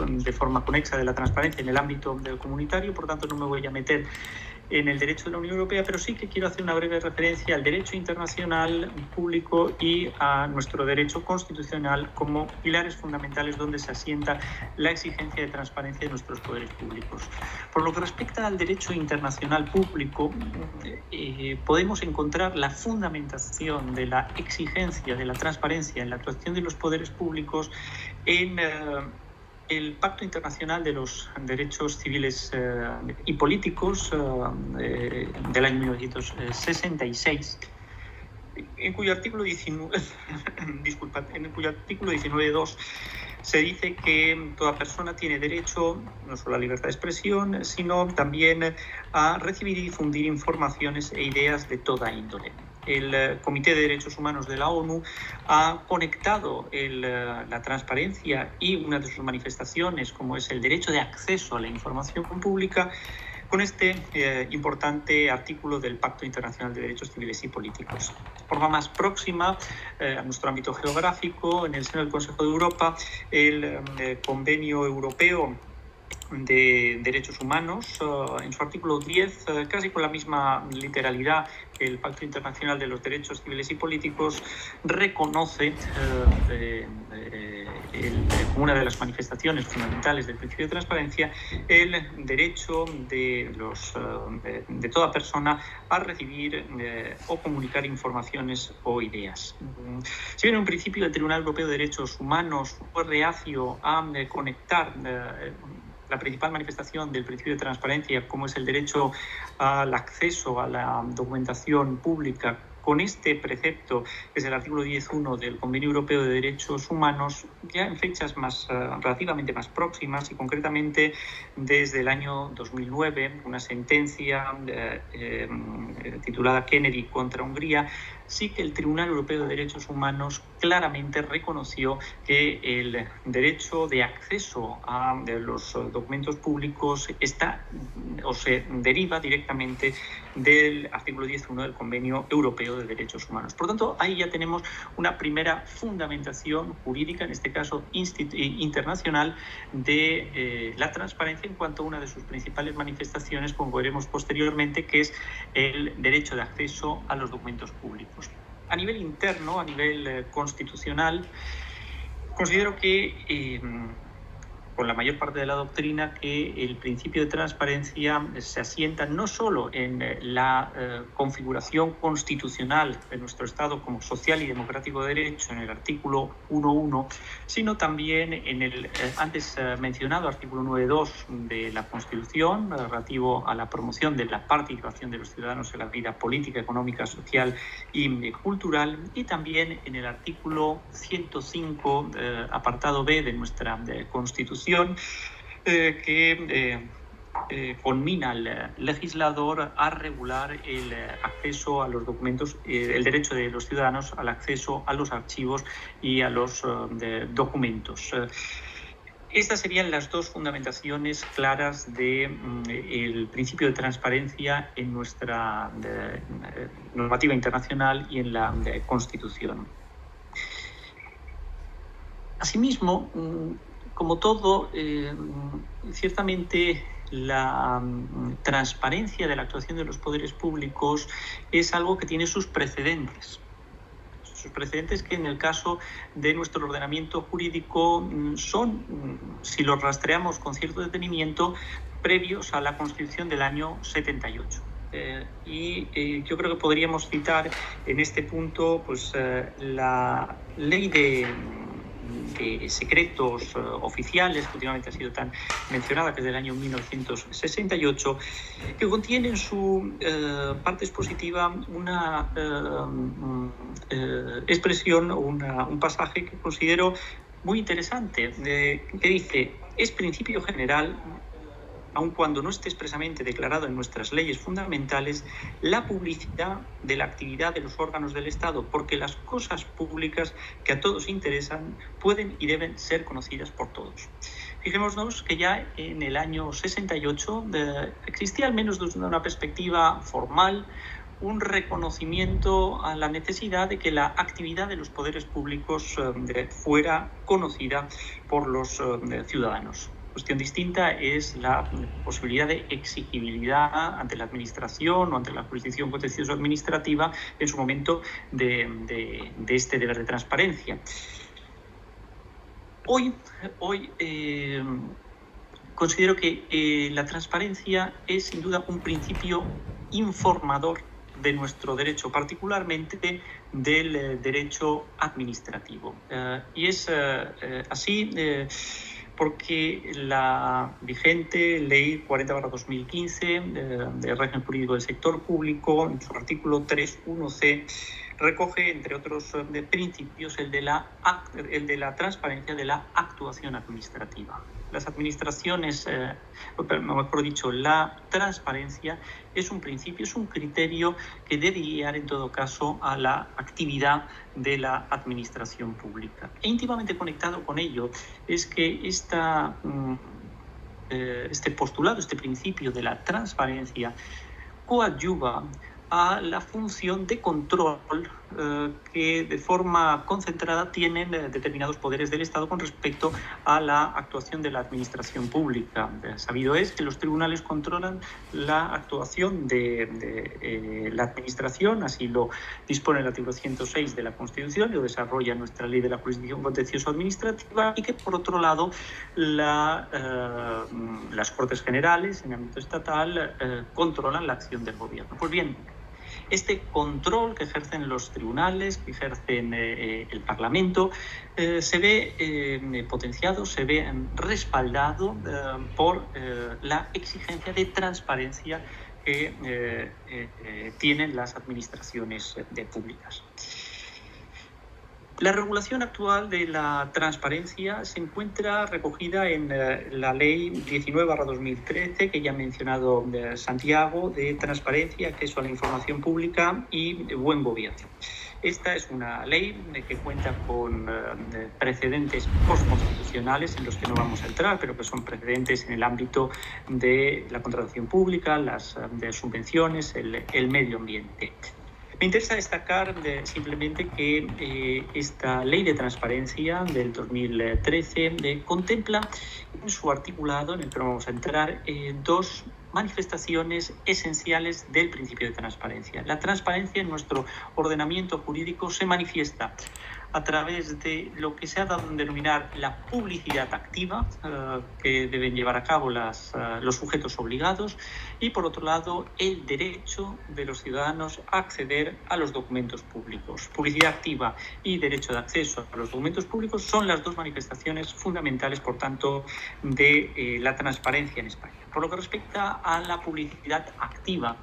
de forma conexa de la transparencia en el ámbito comunitario, por tanto no me voy a meter en el derecho de la Unión Europea, pero sí que quiero hacer una breve referencia al derecho internacional público y a nuestro derecho constitucional como pilares fundamentales donde se asienta la exigencia de transparencia de nuestros poderes públicos. Por lo que respecta al derecho internacional público, podemos encontrar la fundamentación de la exigencia de la transparencia en la actuación de los poderes públicos en el Pacto Internacional de los Derechos Civiles y Políticos del año 1966, en cuyo artículo 19.2 se dice que toda persona tiene derecho no solo a la libertad de expresión, sino también a recibir y difundir informaciones e ideas de toda índole. El Comité de Derechos Humanos de la ONU ha conectado la transparencia y una de sus manifestaciones, como es el derecho de acceso a la información pública, con este importante artículo del Pacto Internacional de Derechos Civiles y Políticos. De forma más próxima a nuestro ámbito geográfico, en el seno del Consejo de Europa, el Convenio Europeo de Derechos Humanos, en su artículo 10, casi con la misma literalidad que el Pacto Internacional de los Derechos Civiles y Políticos, reconoce como una de las manifestaciones fundamentales del principio de transparencia el derecho de toda persona a recibir o comunicar informaciones o ideas. Si bien en un principio el Tribunal Europeo de Derechos Humanos fue reacio a conectar la principal manifestación del principio de transparencia, como es el derecho al acceso a la documentación pública, con este precepto, que es el artículo 10.1 del Convenio Europeo de Derechos Humanos, ya en fechas relativamente más próximas y concretamente desde el año 2009, una sentencia titulada Kennedy contra Hungría, sí que el Tribunal Europeo de Derechos Humanos claramente reconoció que el derecho de acceso a los documentos públicos está o se deriva directamente del artículo 10.1 del Convenio Europeo de Derechos Humanos. Por tanto, ahí ya tenemos una primera fundamentación jurídica, en este caso internacional, de la transparencia en cuanto a una de sus principales manifestaciones, como veremos posteriormente, que es el derecho de acceso a los documentos públicos. A nivel interno, a nivel constitucional, considero que con la mayor parte de la doctrina que el principio de transparencia se asienta no solo en la configuración constitucional de nuestro Estado como social y democrático de derecho en el artículo 1.1, sino también en el antes mencionado artículo 9.2 de la Constitución relativo a la promoción de la participación de los ciudadanos en la vida política, económica, social y cultural, y también en el artículo 105, apartado B de nuestra Constitución, que conmina al legislador a regular el acceso a los documentos, el derecho de los ciudadanos al acceso a los archivos y a los documentos. Estas serían las dos fundamentaciones claras del principio de transparencia en nuestra normativa internacional y en la Constitución. Asimismo, como todo, ciertamente la transparencia de la actuación de los poderes públicos es algo que tiene sus precedentes. Sus precedentes que en el caso de nuestro ordenamiento jurídico son, si los rastreamos con cierto detenimiento, previos a la Constitución del año 78. Yo creo que podríamos citar en este punto pues, la ley de secretos oficiales, que últimamente ha sido tan mencionada, que es del año 1968, que contiene en su parte expositiva una expresión o un pasaje que considero muy interesante, que dice: es principio general, aun cuando no esté expresamente declarado en nuestras leyes fundamentales, la publicidad de la actividad de los órganos del Estado, porque las cosas públicas que a todos interesan pueden y deben ser conocidas por todos. Fijémonos que ya en el año 68 existía, al menos desde una perspectiva formal, un reconocimiento a la necesidad de que la actividad de los poderes públicos fuera conocida por los ciudadanos. Cuestión distinta es la posibilidad de exigibilidad ante la administración o ante la jurisdicción contencioso administrativa en su momento de este deber de transparencia. Hoy considero que la transparencia es sin duda un principio informador de nuestro derecho, particularmente del derecho administrativo. Y es así porque la vigente Ley 40/2015 de régimen jurídico del sector público, en su artículo 3.1c, recoge, entre otros principios, el de la transparencia de la actuación administrativa. Las administraciones, mejor dicho, la transparencia es un principio, es un criterio que debe guiar en todo caso a la actividad de la administración pública. E íntimamente conectado con ello es que este postulado, este principio de la transparencia coadyuva a la función de control que de forma concentrada tienen determinados poderes del Estado con respecto a la actuación de la administración pública. Sabido es que los tribunales controlan la actuación de la administración, así lo dispone el artículo 106 de la Constitución, y lo desarrolla nuestra ley de la jurisdicción contencioso administrativa, y que por otro lado las Cortes Generales en ámbito estatal controlan la acción del gobierno. Pues bien, este control que ejercen los tribunales, que ejercen el Parlamento, se ve potenciado, se ve respaldado por la exigencia de transparencia que tienen las administraciones públicas. La regulación actual de la transparencia se encuentra recogida en la Ley 19/2013, que ya ha mencionado Santiago, de transparencia, acceso a la información pública y buen gobierno. Esta es una ley que cuenta con precedentes postconstitucionales en los que no vamos a entrar, pero que son precedentes en el ámbito de la contratación pública, las subvenciones, el medio ambiente. Me interesa destacar simplemente que esta ley de transparencia del 2013 contempla en su articulado, en el que no vamos a entrar, dos manifestaciones esenciales del principio de transparencia. La transparencia en nuestro ordenamiento jurídico se manifiesta a través de lo que se ha dado a denominar la publicidad activa que deben llevar a cabo los sujetos obligados, y por otro lado el derecho de los ciudadanos a acceder a los documentos públicos. Publicidad activa y derecho de acceso a los documentos públicos son las dos manifestaciones fundamentales, por tanto, de la transparencia en España. Por lo que respecta a la publicidad activa,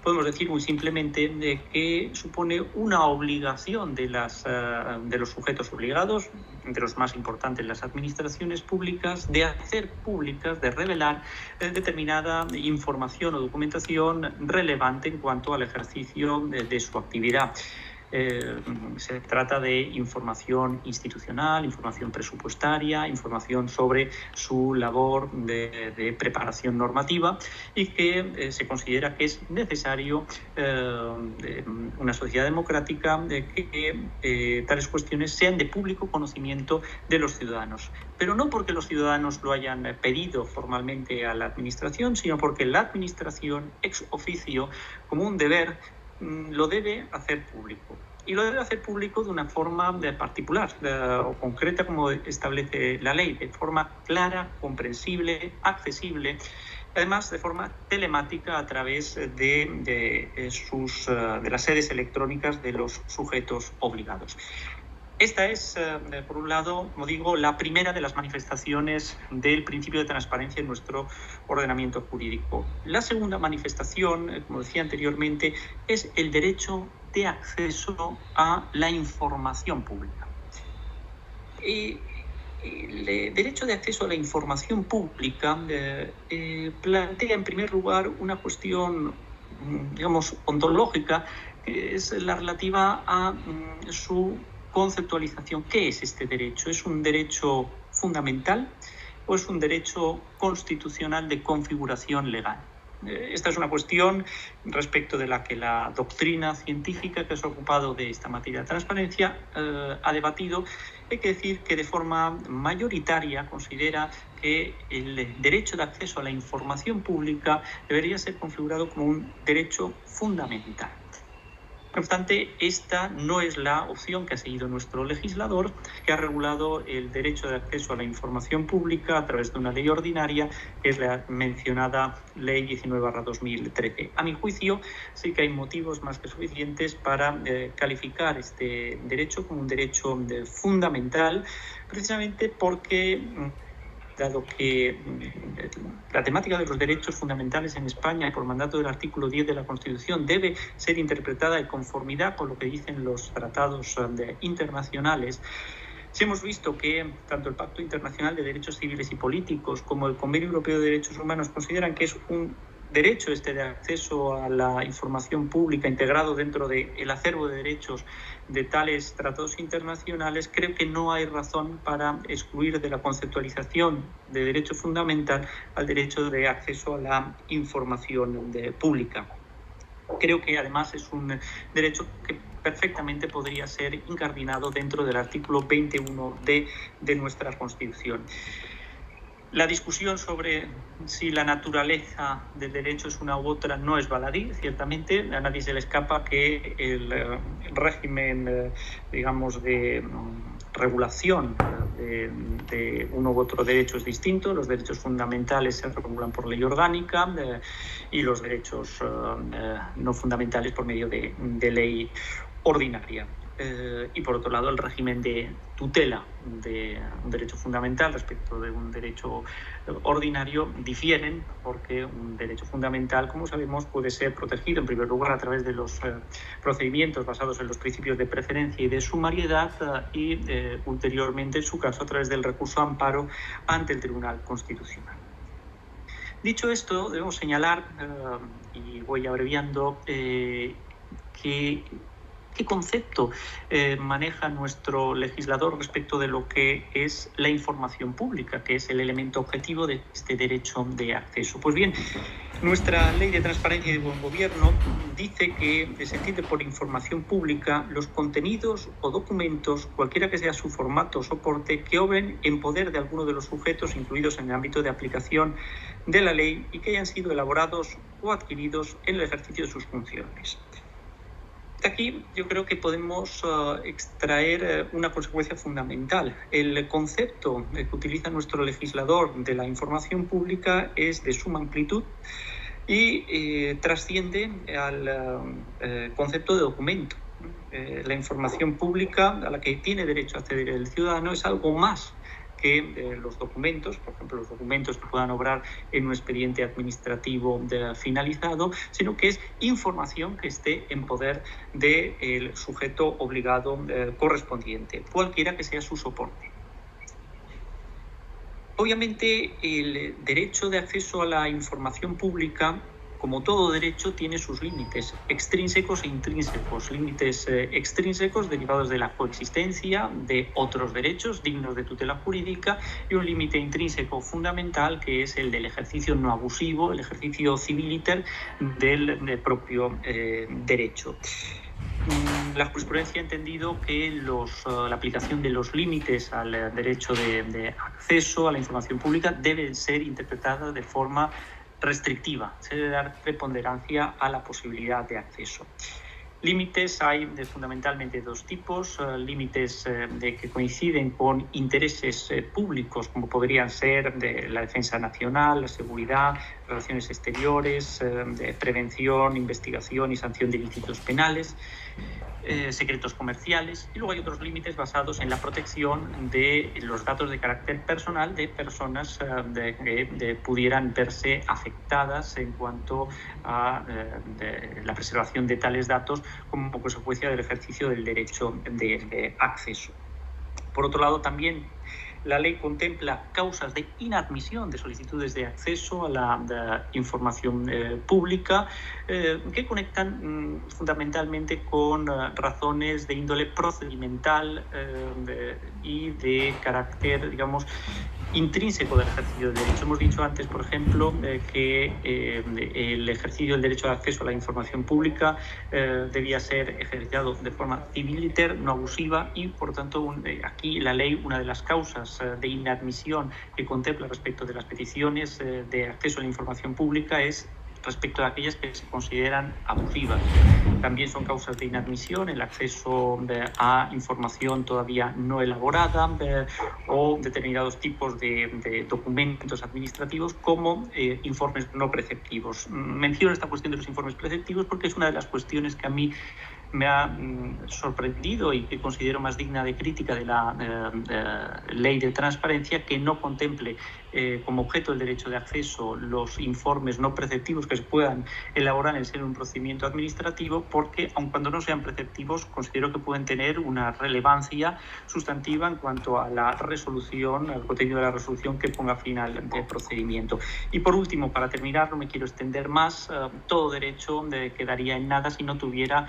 podemos decir muy simplemente que supone una obligación de los sujetos obligados, entre los más importantes las administraciones públicas, de hacer públicas, de revelar determinada información o documentación relevante en cuanto al ejercicio de su actividad. Se trata de información institucional, información presupuestaria, información sobre su labor de preparación normativa, y que se considera que es necesario una sociedad democrática que tales cuestiones sean de público conocimiento de los ciudadanos. Pero no porque los ciudadanos lo hayan pedido formalmente a la Administración, sino porque la Administración, ex oficio, como un deber, lo debe hacer público. Y lo debe hacer público de una forma particular o concreta, como establece la ley, de forma clara, comprensible, accesible, además de forma telemática a través de las sedes electrónicas de los sujetos obligados. Esta es, por un lado, como digo, la primera de las manifestaciones del principio de transparencia en nuestro ordenamiento jurídico. La segunda manifestación, como decía anteriormente, es el derecho de acceso a la información pública. El derecho de acceso a la información pública plantea, en primer lugar, una cuestión, digamos, ontológica, que es la relativa a su conceptualización. ¿Qué es este derecho? ¿Es un derecho fundamental o es un derecho constitucional de configuración legal? Esta es una cuestión respecto de la que la doctrina científica que se ha ocupado de esta materia de transparencia ha debatido. Hay que decir que de forma mayoritaria considera que el derecho de acceso a la información pública debería ser configurado como un derecho fundamental. No obstante, esta no es la opción que ha seguido nuestro legislador, que ha regulado el derecho de acceso a la información pública a través de una ley ordinaria, que es la mencionada Ley 19/2013. A mi juicio, sí que hay motivos más que suficientes para calificar este derecho como un derecho fundamental, precisamente porque, dado que la temática de los derechos fundamentales en España, por mandato del artículo 10 de la Constitución, debe ser interpretada en conformidad con lo que dicen los tratados internacionales, si hemos visto que tanto el Pacto Internacional de Derechos Civiles y Políticos como el Convenio Europeo de Derechos Humanos consideran que es un derecho de acceso a la información pública integrado dentro del acervo de derechos de tales tratados internacionales, creo que no hay razón para excluir de la conceptualización de derecho fundamental al derecho de acceso a la información pública. Creo que además es un derecho que perfectamente podría ser incardinado dentro del artículo 21 de nuestra Constitución. La discusión sobre si la naturaleza del derecho es una u otra no es baladí. Ciertamente a nadie se le escapa que el régimen, digamos, de regulación de uno u otro derecho es distinto. Los derechos fundamentales se regulan por ley orgánica y los derechos no fundamentales por medio de ley ordinaria. y por otro lado el régimen de tutela de un derecho fundamental respecto de un derecho ordinario difieren, porque un derecho fundamental, como sabemos, puede ser protegido en primer lugar a través de los procedimientos basados en los principios de preferencia y de sumariedad y ulteriormente, en su caso, a través del recurso a amparo ante el Tribunal Constitucional. Dicho esto, debemos señalar, y voy abreviando, ¿qué concepto maneja nuestro legislador respecto de lo que es la información pública, que es el elemento objetivo de este derecho de acceso? Pues bien, nuestra Ley de Transparencia y de Buen Gobierno dice que se entiende por información pública los contenidos o documentos, cualquiera que sea su formato o soporte, que obren en poder de alguno de los sujetos incluidos en el ámbito de aplicación de la ley y que hayan sido elaborados o adquiridos en el ejercicio de sus funciones. Aquí yo creo que podemos extraer una consecuencia fundamental. El concepto que utiliza nuestro legislador de la información pública es de suma amplitud y trasciende al concepto de documento. La información pública a la que tiene derecho a acceder el ciudadano es algo más que los documentos, por ejemplo, los documentos que puedan obrar en un expediente administrativo finalizado, sino que es información que esté en poder del sujeto obligado correspondiente, cualquiera que sea su soporte. Obviamente, el derecho de acceso a la información pública, como todo derecho, tiene sus límites extrínsecos e intrínsecos. Límites extrínsecos derivados de la coexistencia de otros derechos dignos de tutela jurídica y un límite intrínseco fundamental que es el del ejercicio no abusivo, el ejercicio civiliter del propio derecho. La jurisprudencia ha entendido que la aplicación de los límites al derecho de acceso a la información pública debe ser interpretada de forma restrictiva. Se debe dar preponderancia a la posibilidad de acceso. Límites hay fundamentalmente dos tipos, límites que coinciden con intereses públicos, como podrían ser de la defensa nacional, la seguridad, relaciones exteriores, de prevención, investigación y sanción de ilícitos penales, secretos comerciales, y luego hay otros límites basados en la protección de los datos de carácter personal de personas que pudieran verse afectadas en cuanto a la preservación de tales datos como consecuencia del ejercicio del derecho de acceso. Por otro lado, también la ley contempla causas de inadmisión de solicitudes de acceso a la información pública que conectan fundamentalmente con razones de índole procedimental y de carácter, digamos, intrínseco del ejercicio del derecho. Hemos dicho antes, por ejemplo, que el ejercicio del derecho de acceso a la información pública debía ser ejercitado de forma civiliter, no abusiva, y por tanto aquí la ley, una de las causas de inadmisión que contempla respecto de las peticiones de acceso a la información pública es respecto a aquellas que se consideran abusivas. También son causas de inadmisión el acceso a información todavía no elaborada o determinados tipos de documentos administrativos como informes no preceptivos. Menciono esta cuestión de los informes preceptivos porque es una de las cuestiones que a mí me ha sorprendido y que considero más digna de crítica de la ley de transparencia, que no contemple como objeto del derecho de acceso los informes no preceptivos que se puedan elaborar en el seno de un procedimiento administrativo, porque aun cuando no sean preceptivos considero que pueden tener una relevancia sustantiva en cuanto a la resolución, al contenido de la resolución que ponga fin al procedimiento. Y por último, para terminar, no me quiero extender más, todo derecho quedaría en nada si no tuviera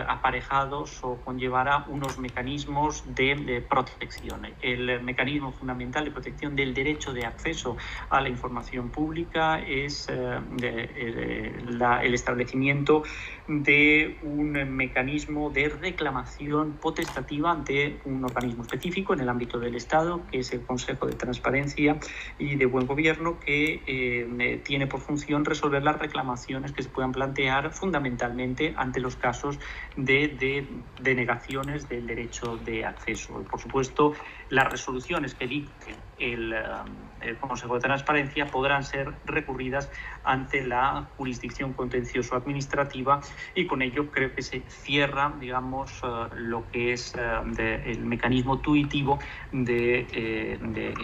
aparejados o conllevara unos mecanismos de protección. El mecanismo fundamental de protección del derecho de acceso a la información pública es el establecimiento de un mecanismo de reclamación potestativa ante un organismo específico en el ámbito del Estado, que es el Consejo de Transparencia y de Buen Gobierno, que tiene por función resolver las reclamaciones que se puedan plantear fundamentalmente ante los casos de denegaciones del derecho de acceso. Por supuesto, las resoluciones que dicten el Consejo de Transparencia podrán ser recurridas ante la jurisdicción contencioso-administrativa, y con ello creo que se cierra, digamos, lo que es el mecanismo tuitivo de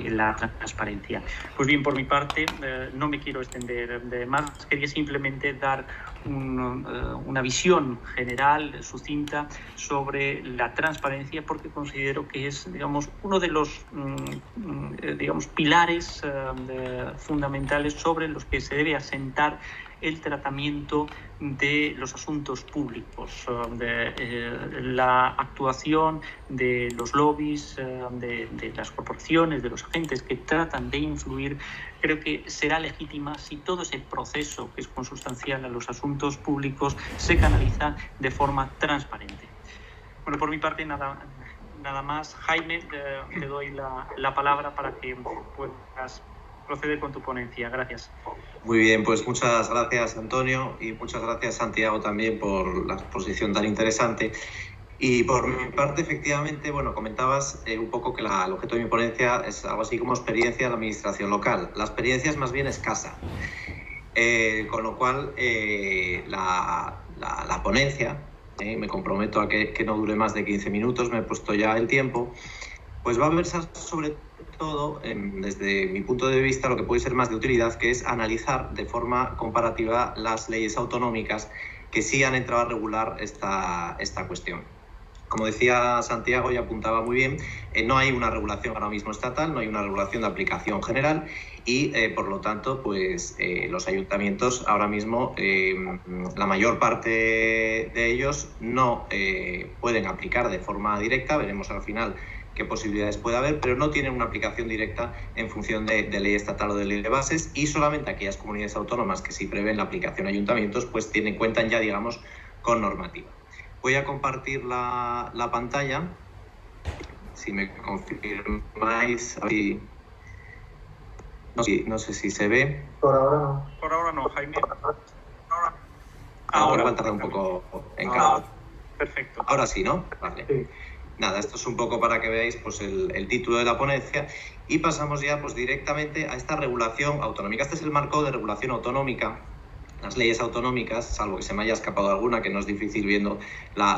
la transparencia. Pues bien, por mi parte, no me quiero extender de más, quería simplemente dar una visión general, sucinta, sobre la transparencia, porque considero que es, digamos, uno de los pilares fundamentales sobre los que se debe asentar el tratamiento de los asuntos públicos, la actuación de los lobbies, de las corporaciones, de los agentes que tratan de influir. Creo que será legítima si todo ese proceso que es consustancial a los asuntos públicos se canaliza de forma transparente. Bueno, por mi parte nada más. Jaime, te doy la palabra para que puedas proceder con tu ponencia. Gracias. Muy bien, pues muchas gracias, Antonio, y muchas gracias, Santiago, también por la exposición tan interesante. Y por mi parte, efectivamente, bueno, comentabas un poco que el objeto de mi ponencia es algo así como experiencia de la administración local. La experiencia es más bien escasa, con lo cual la ponencia, me comprometo a que no dure más de 15 minutos, me he puesto ya el tiempo, pues va a versar sobre todo, desde mi punto de vista, lo que puede ser más de utilidad, que es analizar de forma comparativa las leyes autonómicas que sí han entrado a regular esta cuestión. Como decía Santiago y apuntaba muy bien, no hay una regulación ahora mismo estatal, no hay una regulación de aplicación general y, por lo tanto, pues los ayuntamientos ahora mismo, la mayor parte de ellos no pueden aplicar de forma directa. Veremos al final qué posibilidades puede haber, pero no tienen una aplicación directa en función de ley estatal o de ley de bases, y solamente aquellas comunidades autónomas que sí prevén la aplicación a ayuntamientos, pues cuentan ya, digamos, con normativa. Voy a compartir la pantalla, si me confirmáis. No sé si se ve. Por ahora no. Por ahora no, Jaime. Ahora va a tardar un poco en cada. Perfecto. Ahora sí, ¿no? Vale. Sí. Nada, esto es un poco para que veáis pues, el título de la ponencia, y pasamos ya pues, directamente a esta regulación autonómica. Este es el marco de regulación autonómica. Las leyes autonómicas, salvo que se me haya escapado alguna, que no es difícil viendo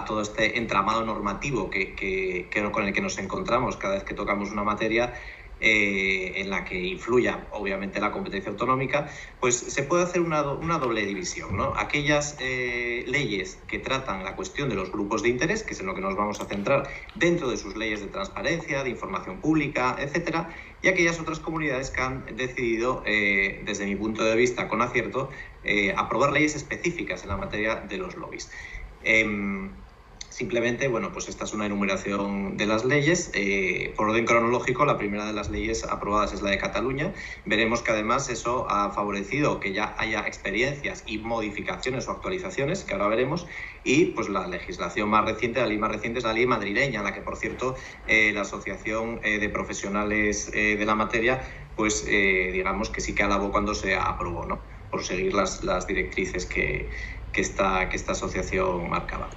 todo este entramado normativo con el que nos encontramos cada vez que tocamos una materia en la que influya obviamente la competencia autonómica, pues se puede hacer una doble división, ¿no? Aquellas leyes que tratan la cuestión de los grupos de interés, que es en lo que nos vamos a centrar dentro de sus leyes de transparencia, de información pública, etcétera, y aquellas otras comunidades que han decidido, desde mi punto de vista con acierto, aprobar leyes específicas en la materia de los lobbies. Simplemente, bueno, pues esta es una enumeración de las leyes. Por orden cronológico, la primera de las leyes aprobadas es la de Cataluña. Veremos que además eso ha favorecido que ya haya experiencias y modificaciones o actualizaciones, que ahora veremos, y pues la legislación más reciente, la ley más reciente es la ley madrileña, la que, por cierto, la Asociación de Profesionales de la materia, pues digamos que sí que alabó cuando se aprobó, ¿no? Por seguir las directrices que esta asociación marcaba.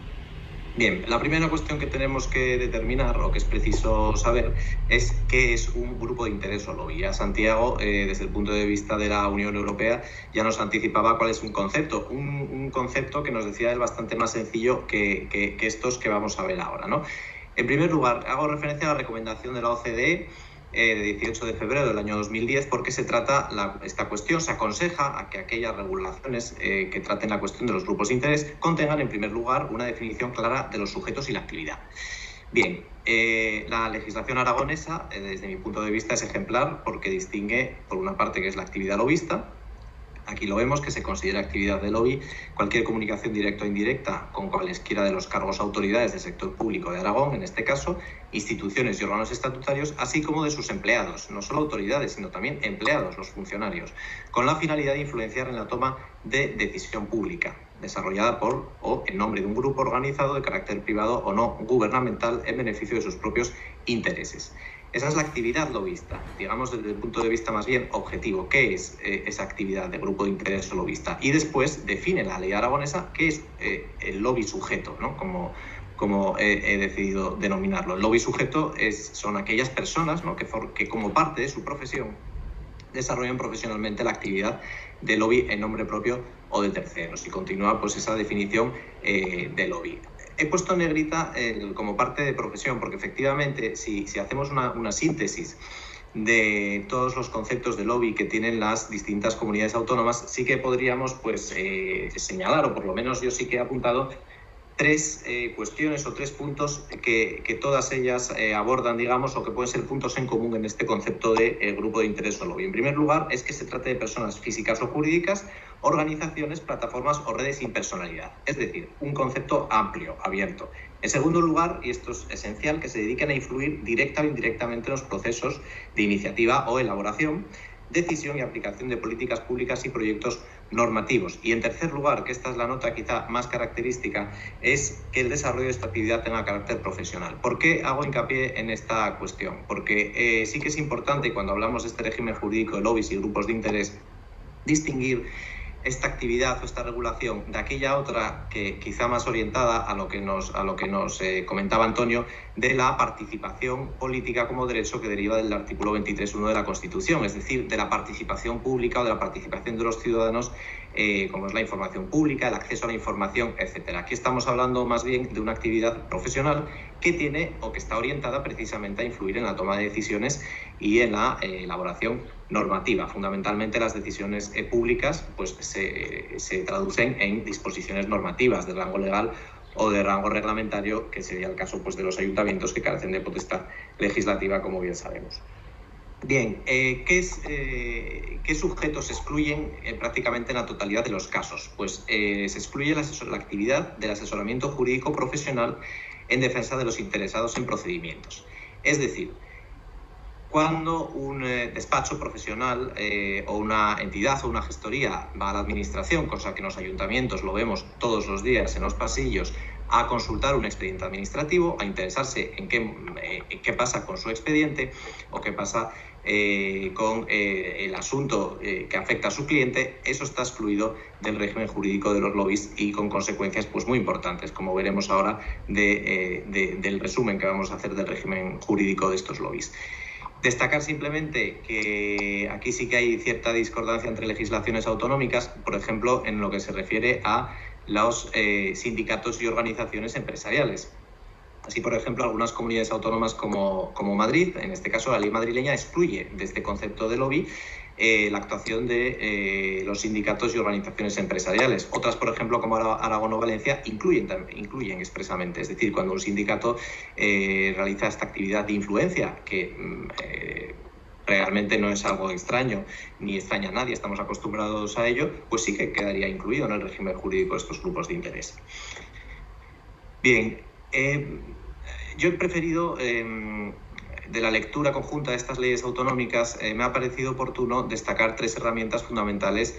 Bien, la primera cuestión que tenemos que determinar, o que es preciso saber, es qué es un grupo de interés o lobby. Ya Santiago, desde el punto de vista de la Unión Europea, ya nos anticipaba cuál es un concepto. Un concepto que nos decía él bastante más sencillo que estos que vamos a ver ahora, ¿no? En primer lugar, hago referencia a la recomendación de la OCDE de 18 de febrero del año 2010, porque se trata esta cuestión, se aconseja a que aquellas regulaciones que traten la cuestión de los grupos de interés contengan, en primer lugar, una definición clara de los sujetos y la actividad. Bien, la legislación aragonesa, desde mi punto de vista, es ejemplar porque distingue, por una parte, que es la actividad lobista. Aquí lo vemos, que se considera actividad de lobby cualquier comunicación directa o indirecta con cualesquiera de los cargos o autoridades del sector público de Aragón, en este caso, instituciones y órganos estatutarios, así como de sus empleados, no solo autoridades, sino también empleados, los funcionarios, con la finalidad de influenciar en la toma de decisión pública, desarrollada por o en nombre de un grupo organizado de carácter privado o no gubernamental en beneficio de sus propios intereses. Esa es la actividad lobista, digamos desde el punto de vista más bien objetivo. ¿Qué es esa actividad de grupo de interés o lobista? Y después define la ley aragonesa qué es el lobby sujeto, ¿no? Como como he decidido denominarlo. El lobby sujeto son aquellas personas, ¿no?, que como parte de su profesión desarrollan profesionalmente la actividad de lobby en nombre propio o de terceros. Y continúa pues esa definición de lobby. He puesto en negrita como parte de profesión porque efectivamente si hacemos una síntesis de todos los conceptos de lobby que tienen las distintas comunidades autónomas, sí que podríamos pues señalar, o por lo menos yo sí que he apuntado, tres cuestiones o tres puntos que todas ellas abordan, digamos, o que pueden ser puntos en común en este concepto de grupo de interés o lobby. En primer lugar, es que se trata de personas físicas o jurídicas, organizaciones, plataformas o redes sin personalidad. Es decir, un concepto amplio, abierto. En segundo lugar, y esto es esencial, que se dediquen a influir directa o indirectamente en los procesos de iniciativa o elaboración, decisión y aplicación de políticas públicas y proyectos normativos. Y en tercer lugar, que esta es la nota quizá más característica, es que el desarrollo de esta actividad tenga carácter profesional. ¿Por qué hago hincapié en esta cuestión? Porque sí que es importante, cuando hablamos de este régimen jurídico de lobbies y grupos de interés, distinguir esta actividad o esta regulación de aquella otra que quizá más orientada a lo que nos comentaba Antonio, de la participación política como derecho que deriva del artículo 23.1 de la Constitución, es decir, de la participación pública o de la participación de los ciudadanos, como es la información pública, el acceso a la información, etc. Aquí estamos hablando más bien de una actividad profesional que tiene o que está orientada precisamente a influir en la toma de decisiones y en la elaboración normativa. Fundamentalmente las decisiones públicas pues, se traducen en disposiciones normativas de rango legal o de rango reglamentario, que sería el caso pues, de los ayuntamientos que carecen de potestad legislativa, como bien sabemos. Bien, ¿qué sujetos se excluyen prácticamente en la totalidad de los casos? Pues se excluye la actividad del asesoramiento jurídico profesional en defensa de los interesados en procedimientos. Es decir, cuando un despacho profesional o una entidad o una gestoría va a la administración, cosa que en los ayuntamientos lo vemos todos los días en los pasillos, a consultar un expediente administrativo, a interesarse en qué pasa con su expediente o qué pasa con el asunto que afecta a su cliente, eso está excluido del régimen jurídico de los lobbies y con consecuencias pues, muy importantes, como veremos ahora del resumen que vamos a hacer del régimen jurídico de estos lobbies. Destacar simplemente que aquí sí que hay cierta discordancia entre legislaciones autonómicas, por ejemplo, en lo que se refiere a los sindicatos y organizaciones empresariales. Así, por ejemplo, algunas comunidades autónomas como Madrid, en este caso la ley madrileña, excluye de este concepto de lobby la actuación de los sindicatos y organizaciones empresariales. Otras, por ejemplo, como Aragón o Valencia, incluyen expresamente. Es decir, cuando un sindicato realiza esta actividad de influencia, que realmente no es algo extraño ni extraña a nadie, estamos acostumbrados a ello, pues sí que quedaría incluido en el régimen jurídico de estos grupos de interés. Bien, yo he preferido, de la lectura conjunta de estas leyes autonómicas, me ha parecido oportuno destacar tres herramientas fundamentales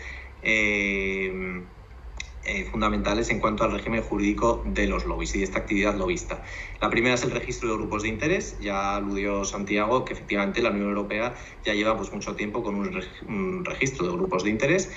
en cuanto al régimen jurídico de los lobbies y de esta actividad lobista. La primera es el registro de grupos de interés. Ya aludió Santiago que efectivamente la Unión Europea ya lleva pues, mucho tiempo con un registro de grupos de interés.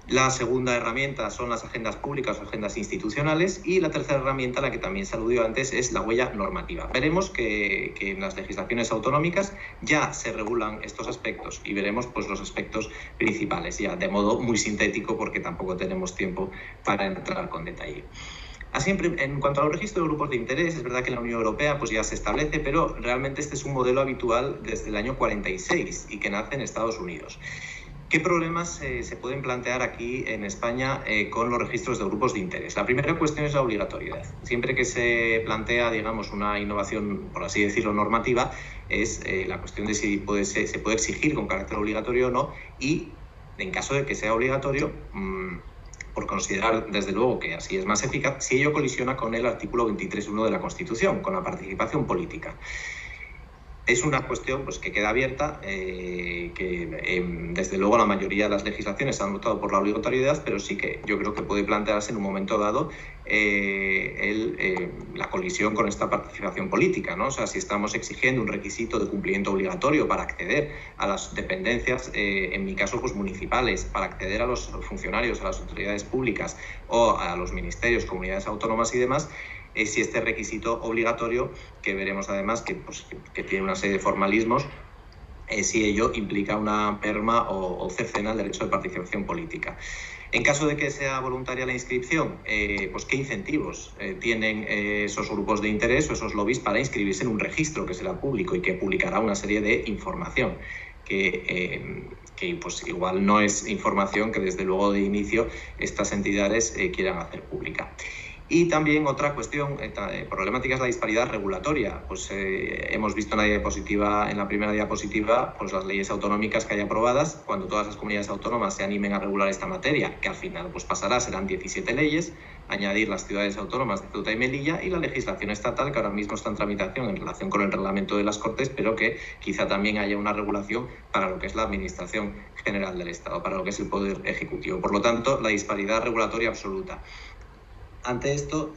La segunda herramienta son las agendas públicas o agendas institucionales y la tercera herramienta, la que también se aludió antes, es la huella normativa. Veremos que en las legislaciones autonómicas ya se regulan estos aspectos y veremos pues, los aspectos principales ya de modo muy sintético porque tampoco tenemos tiempo para entrar con detalle. Así, en cuanto al registro de grupos de interés, es verdad que en la Unión Europea pues, ya se establece, pero realmente este es un modelo habitual desde el año 46 y que nace en Estados Unidos. ¿Qué problemas se pueden plantear aquí en España con los registros de grupos de interés? La primera cuestión es la obligatoriedad. Siempre que se plantea, digamos, una innovación, por así decirlo, normativa, es la cuestión de si se puede exigir con carácter obligatorio o no y, en caso de que sea obligatorio, por considerar, desde luego, que así es más eficaz, si ello colisiona con el artículo 23.1 de la Constitución, con la participación política. Es una cuestión pues, que queda abierta, desde luego la mayoría de las legislaciones han optado por la obligatoriedad, pero sí que yo creo que puede plantearse en un momento dado la colisión con esta participación política, ¿no? O sea, si estamos exigiendo un requisito de cumplimiento obligatorio para acceder a las dependencias, en mi caso pues municipales, para acceder a los funcionarios, a las autoridades públicas o a los ministerios, comunidades autónomas y demás, si este requisito obligatorio, que veremos además que tiene una serie de formalismos, si ello implica una merma o cercena al derecho de participación política. En caso de que sea voluntaria la inscripción, pues ¿qué incentivos tienen esos grupos de interés o esos lobbies para inscribirse en un registro que será público y que publicará una serie de información? Que pues igual no es información que desde luego de inicio estas entidades quieran hacer pública. Y también otra cuestión problemática es la disparidad regulatoria. Pues hemos visto en la primera diapositiva, pues las leyes autonómicas que hay aprobadas. Cuando todas las comunidades autónomas se animen a regular esta materia, que al final pues pasará, serán 17 leyes, añadir las ciudades autónomas de Ceuta y Melilla y la legislación estatal, que ahora mismo está en tramitación en relación con el reglamento de las Cortes, pero que quizá también haya una regulación para lo que es la Administración General del Estado, para lo que es el Poder Ejecutivo. Por lo tanto, la disparidad regulatoria absoluta. Ante esto,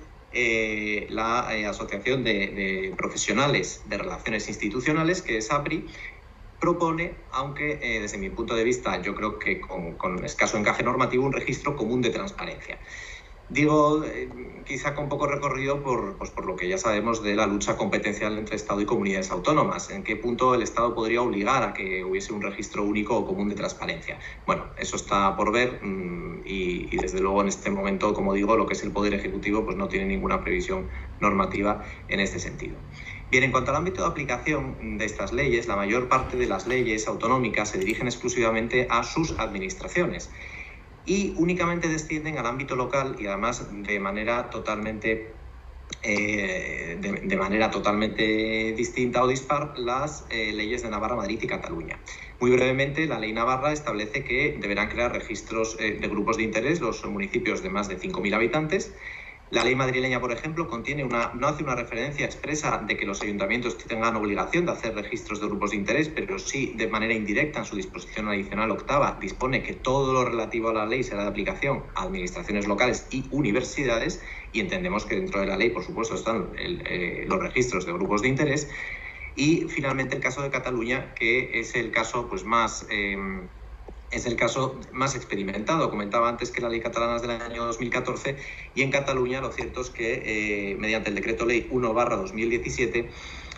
la Asociación de Profesionales de Relaciones Institucionales, que es APRI, propone, aunque desde mi punto de vista yo creo que con escaso encaje normativo, un registro común de transparencia. Digo, quizá con poco recorrido por lo que ya sabemos de la lucha competencial entre Estado y comunidades autónomas. ¿En qué punto el Estado podría obligar a que hubiese un registro único o común de transparencia? Bueno, eso está por ver y desde luego en este momento, como digo, lo que es el Poder Ejecutivo pues no tiene ninguna previsión normativa en este sentido. Bien, en cuanto al ámbito de aplicación de estas leyes, la mayor parte de las leyes autonómicas se dirigen exclusivamente a sus administraciones y únicamente descienden al ámbito local y además de manera totalmente distinta o dispar las leyes de Navarra, Madrid y Cataluña. Muy brevemente, la ley Navarra establece que deberán crear registros de grupos de interés los municipios de más de 5.000 habitantes. La ley madrileña, por ejemplo, no hace una referencia expresa de que los ayuntamientos tengan obligación de hacer registros de grupos de interés, pero sí de manera indirecta en su disposición adicional octava dispone que todo lo relativo a la ley será de aplicación a administraciones locales y universidades, y entendemos que dentro de la ley, por supuesto, están los registros de grupos de interés. Y finalmente el caso de Cataluña, que es el caso pues más experimentado. Comentaba antes que la ley catalana es del año 2014 y en Cataluña lo cierto es que mediante el decreto ley 1/2017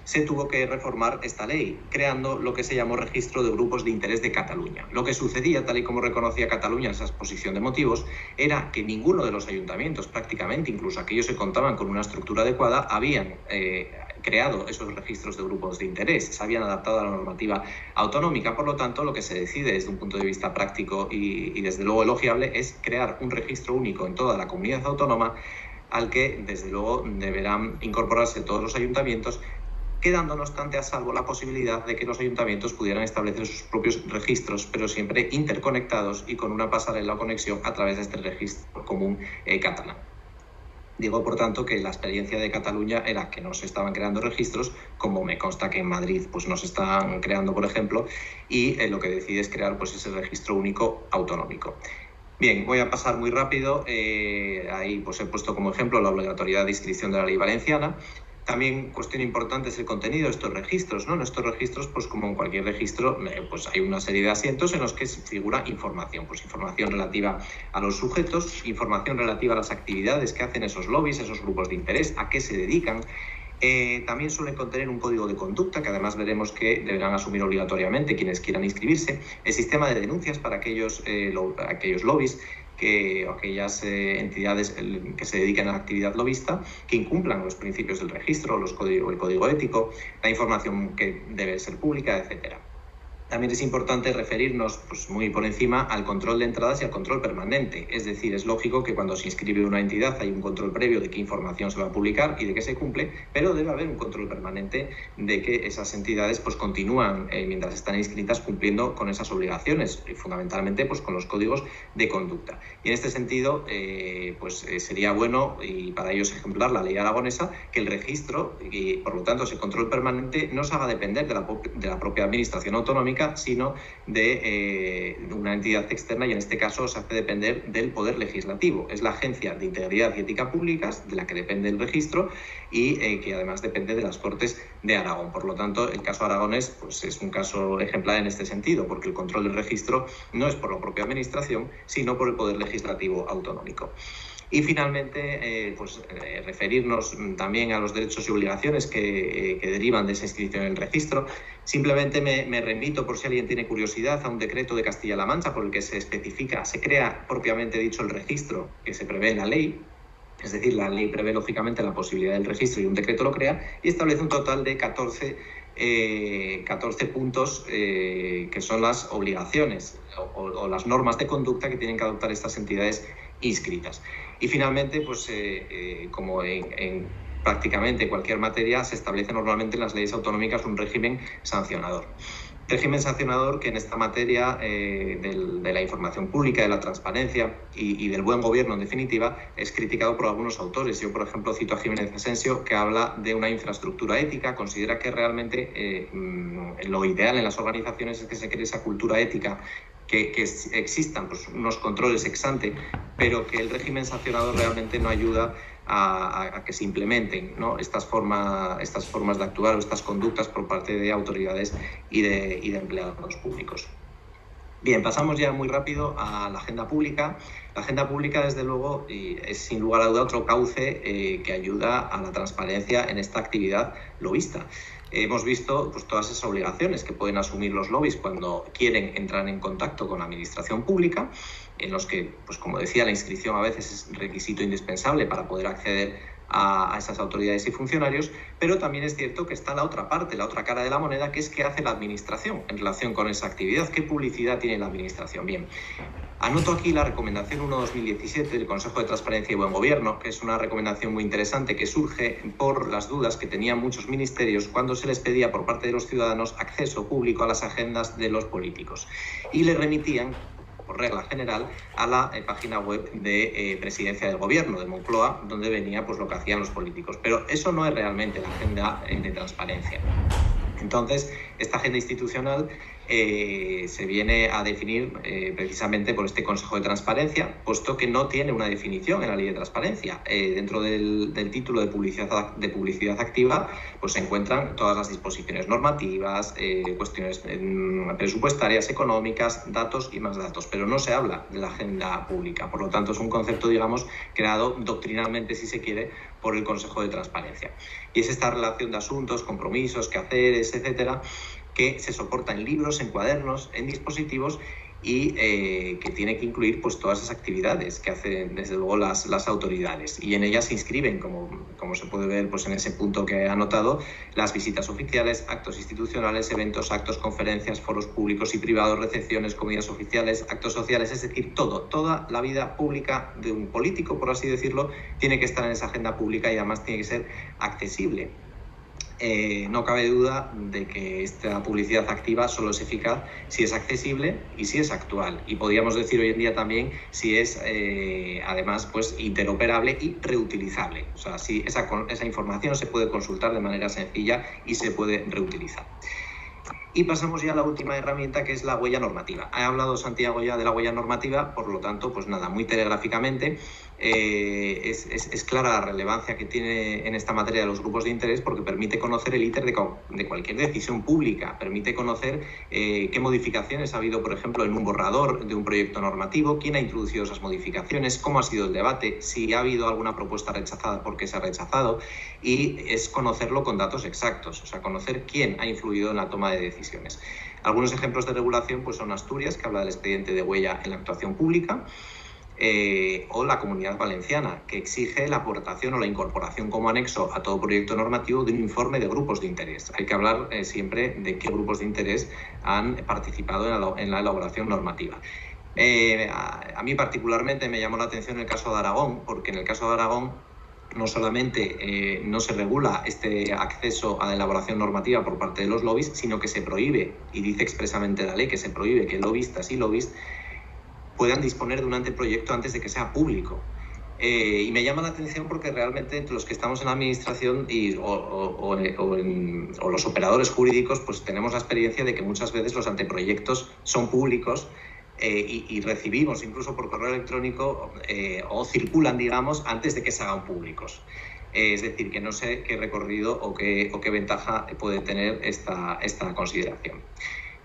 se tuvo que reformar esta ley, creando lo que se llamó registro de grupos de interés de Cataluña. Lo que sucedía, tal y como reconocía Cataluña en esa exposición de motivos, era que ninguno de los ayuntamientos, prácticamente, incluso aquellos que contaban con una estructura adecuada, habían creado esos registros de grupos de interés, se habían adaptado a la normativa autonómica. Por lo tanto, lo que se decide desde un punto de vista práctico y desde luego elogiable es crear un registro único en toda la comunidad autónoma al que desde luego deberán incorporarse todos los ayuntamientos, quedando no obstante a salvo la posibilidad de que los ayuntamientos pudieran establecer sus propios registros, pero siempre interconectados y con una pasarela o conexión a través de este registro común catalán. Digo, por tanto, que la experiencia de Cataluña era que no se estaban creando registros, como me consta que en Madrid pues no se están creando, por ejemplo, y lo que decide es crear pues ese registro único autonómico. Bien, voy a pasar muy rápido. Ahí pues he puesto como ejemplo la obligatoriedad de inscripción de la ley valenciana. También cuestión importante es el contenido de estos registros, ¿no? En estos registros, pues como en cualquier registro, pues hay una serie de asientos en los que figura información, pues información relativa a los sujetos, información relativa a las actividades que hacen esos lobbies, esos grupos de interés, a qué se dedican. También suelen contener un código de conducta que además veremos que deberán asumir obligatoriamente quienes quieran inscribirse, el sistema de denuncias para aquellos lobbies, o aquellas entidades que se dedican a la actividad lobista que incumplan los principios del registro, el código ético, la información que debe ser pública, etcétera. También es importante referirnos pues, muy por encima al control de entradas y al control permanente. Es decir, es lógico que cuando se inscribe una entidad hay un control previo de qué información se va a publicar y de qué se cumple, pero debe haber un control permanente de que esas entidades pues, continúan, mientras están inscritas, cumpliendo con esas obligaciones, fundamentalmente pues, con los códigos de conducta. Y en este sentido, sería bueno, y para ello es ejemplar la ley aragonesa, que el registro y, por lo tanto, ese control permanente no se haga depender de la propia administración autonómica, sino de una entidad externa, y en este caso se hace depender del Poder Legislativo. Es la Agencia de Integridad y Ética Públicas, de la que depende el registro y que además depende de las Cortes de Aragón. Por lo tanto, el caso aragonés pues, es un caso ejemplar en este sentido, porque el control del registro no es por la propia Administración, sino por el Poder Legislativo autonómico. Y finalmente, referirnos también a los derechos y obligaciones que derivan de esa inscripción en el registro. Simplemente me remito, por si alguien tiene curiosidad, a un decreto de Castilla-La Mancha por el que se especifica, se crea propiamente dicho el registro que se prevé en la ley. Es decir, la ley prevé lógicamente la posibilidad del registro y un decreto lo crea, y establece un total de 14 puntos que son las obligaciones o las normas de conducta que tienen que adoptar estas entidades inscritas. Y finalmente, pues como en prácticamente cualquier materia, se establece normalmente en las leyes autonómicas un régimen sancionador. Régimen sancionador que en esta materia de la información pública, de la transparencia y del buen gobierno, en definitiva, es criticado por algunos autores. Yo, por ejemplo, cito a Jiménez Asensio, que habla de una infraestructura ética, considera que realmente lo ideal en las organizaciones es que se cree esa cultura ética, que existan pues, unos controles ex ante, pero que el régimen sancionador realmente no ayuda a que se implementen, ¿no?, estas formas de actuar o estas conductas por parte de autoridades y de empleados públicos. Bien, pasamos ya muy rápido a la agenda pública. La agenda pública, desde luego, es sin lugar a duda otro cauce que ayuda a la transparencia en esta actividad lobista. Hemos visto pues, todas esas obligaciones que pueden asumir los lobbies cuando quieren entrar en contacto con la administración pública, en los que, pues, como decía, la inscripción a veces es requisito indispensable para poder acceder a esas autoridades y funcionarios, pero también es cierto que está la otra parte, la otra cara de la moneda, que es qué hace la administración en relación con esa actividad, qué publicidad tiene la administración. Bien, anoto aquí la recomendación 1/2017 del Consejo de Transparencia y Buen Gobierno, que es una recomendación muy interesante que surge por las dudas que tenían muchos ministerios cuando se les pedía por parte de los ciudadanos acceso público a las agendas de los políticos, y le remitían por regla general a la página web de Presidencia del Gobierno de Moncloa, donde venía pues lo que hacían los políticos. Pero eso no es realmente la agenda de transparencia. Entonces, esta agenda institucional se viene a definir precisamente por este Consejo de Transparencia, puesto que no tiene una definición en la Ley de Transparencia. Dentro del título de publicidad activa pues se encuentran todas las disposiciones normativas, cuestiones presupuestarias, económicas, datos y más datos, pero no se habla de la agenda pública. Por lo tanto, es un concepto, digamos, creado doctrinalmente, si se quiere, por el Consejo de Transparencia. Y es esta relación de asuntos, compromisos, quehaceres, etcétera, que se soporta en libros, en cuadernos, en dispositivos y que tiene que incluir pues, todas esas actividades que hacen desde luego las autoridades. Y en ellas se inscriben, como se puede ver pues, en ese punto que he anotado, las visitas oficiales, actos institucionales, eventos, actos, conferencias, foros públicos y privados, recepciones, comidas oficiales, actos sociales, es decir, toda la vida pública de un político, por así decirlo, tiene que estar en esa agenda pública y además tiene que ser accesible. No cabe duda de que esta publicidad activa solo es eficaz si es accesible y si es actual. Y podríamos decir hoy en día también si es, además, pues, interoperable y reutilizable. O sea, si esa información se puede consultar de manera sencilla y se puede reutilizar. Y pasamos ya a la última herramienta, que es la huella normativa. Ha hablado Santiago ya de la huella normativa, por lo tanto, pues nada, muy telegráficamente, es clara la relevancia que tiene en esta materia de los grupos de interés, porque permite conocer el íter de cualquier decisión pública, permite conocer qué modificaciones ha habido, por ejemplo, en un borrador de un proyecto normativo, quién ha introducido esas modificaciones, cómo ha sido el debate, si ha habido alguna propuesta rechazada, por qué se ha rechazado, y es conocerlo con datos exactos, o sea, conocer quién ha influido en la toma de decisiones. Algunos ejemplos de regulación pues, son Asturias, que habla del expediente de huella en la actuación pública, o la Comunidad Valenciana, que exige la aportación o la incorporación como anexo a todo proyecto normativo de un informe de grupos de interés. Hay que hablar siempre de qué grupos de interés han participado en la elaboración normativa. A mí particularmente me llamó la atención el caso de Aragón, porque en el caso de Aragón no solamente no se regula este acceso a la elaboración normativa por parte de los lobbies, sino que se prohíbe, y dice expresamente la ley que se prohíbe que lobistas y lobbies puedan disponer de un anteproyecto antes de que sea público. Y me llama la atención porque realmente entre los que estamos en la administración o los operadores jurídicos, pues tenemos la experiencia de que muchas veces los anteproyectos son públicos y recibimos incluso por correo electrónico o circulan, digamos, antes de que se hagan públicos. Es decir, que no sé qué recorrido o qué ventaja puede tener esta consideración.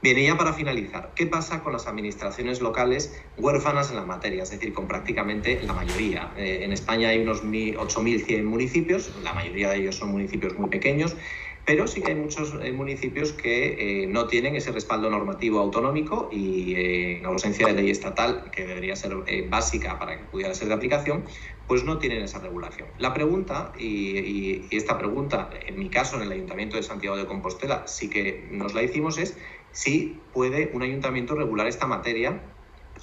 Bien, y ya para finalizar, ¿qué pasa con las administraciones locales huérfanas en la materia? Es decir, con prácticamente la mayoría. En España hay unos 8.100 municipios, la mayoría de ellos son municipios muy pequeños, pero sí que hay muchos municipios que no tienen ese respaldo normativo autonómico y en ausencia de ley estatal, que debería ser básica para que pudiera ser de aplicación, pues no tienen esa regulación. La pregunta, y esta pregunta, en mi caso, en el Ayuntamiento de Santiago de Compostela, sí que nos la hicimos, es si puede un ayuntamiento regular esta materia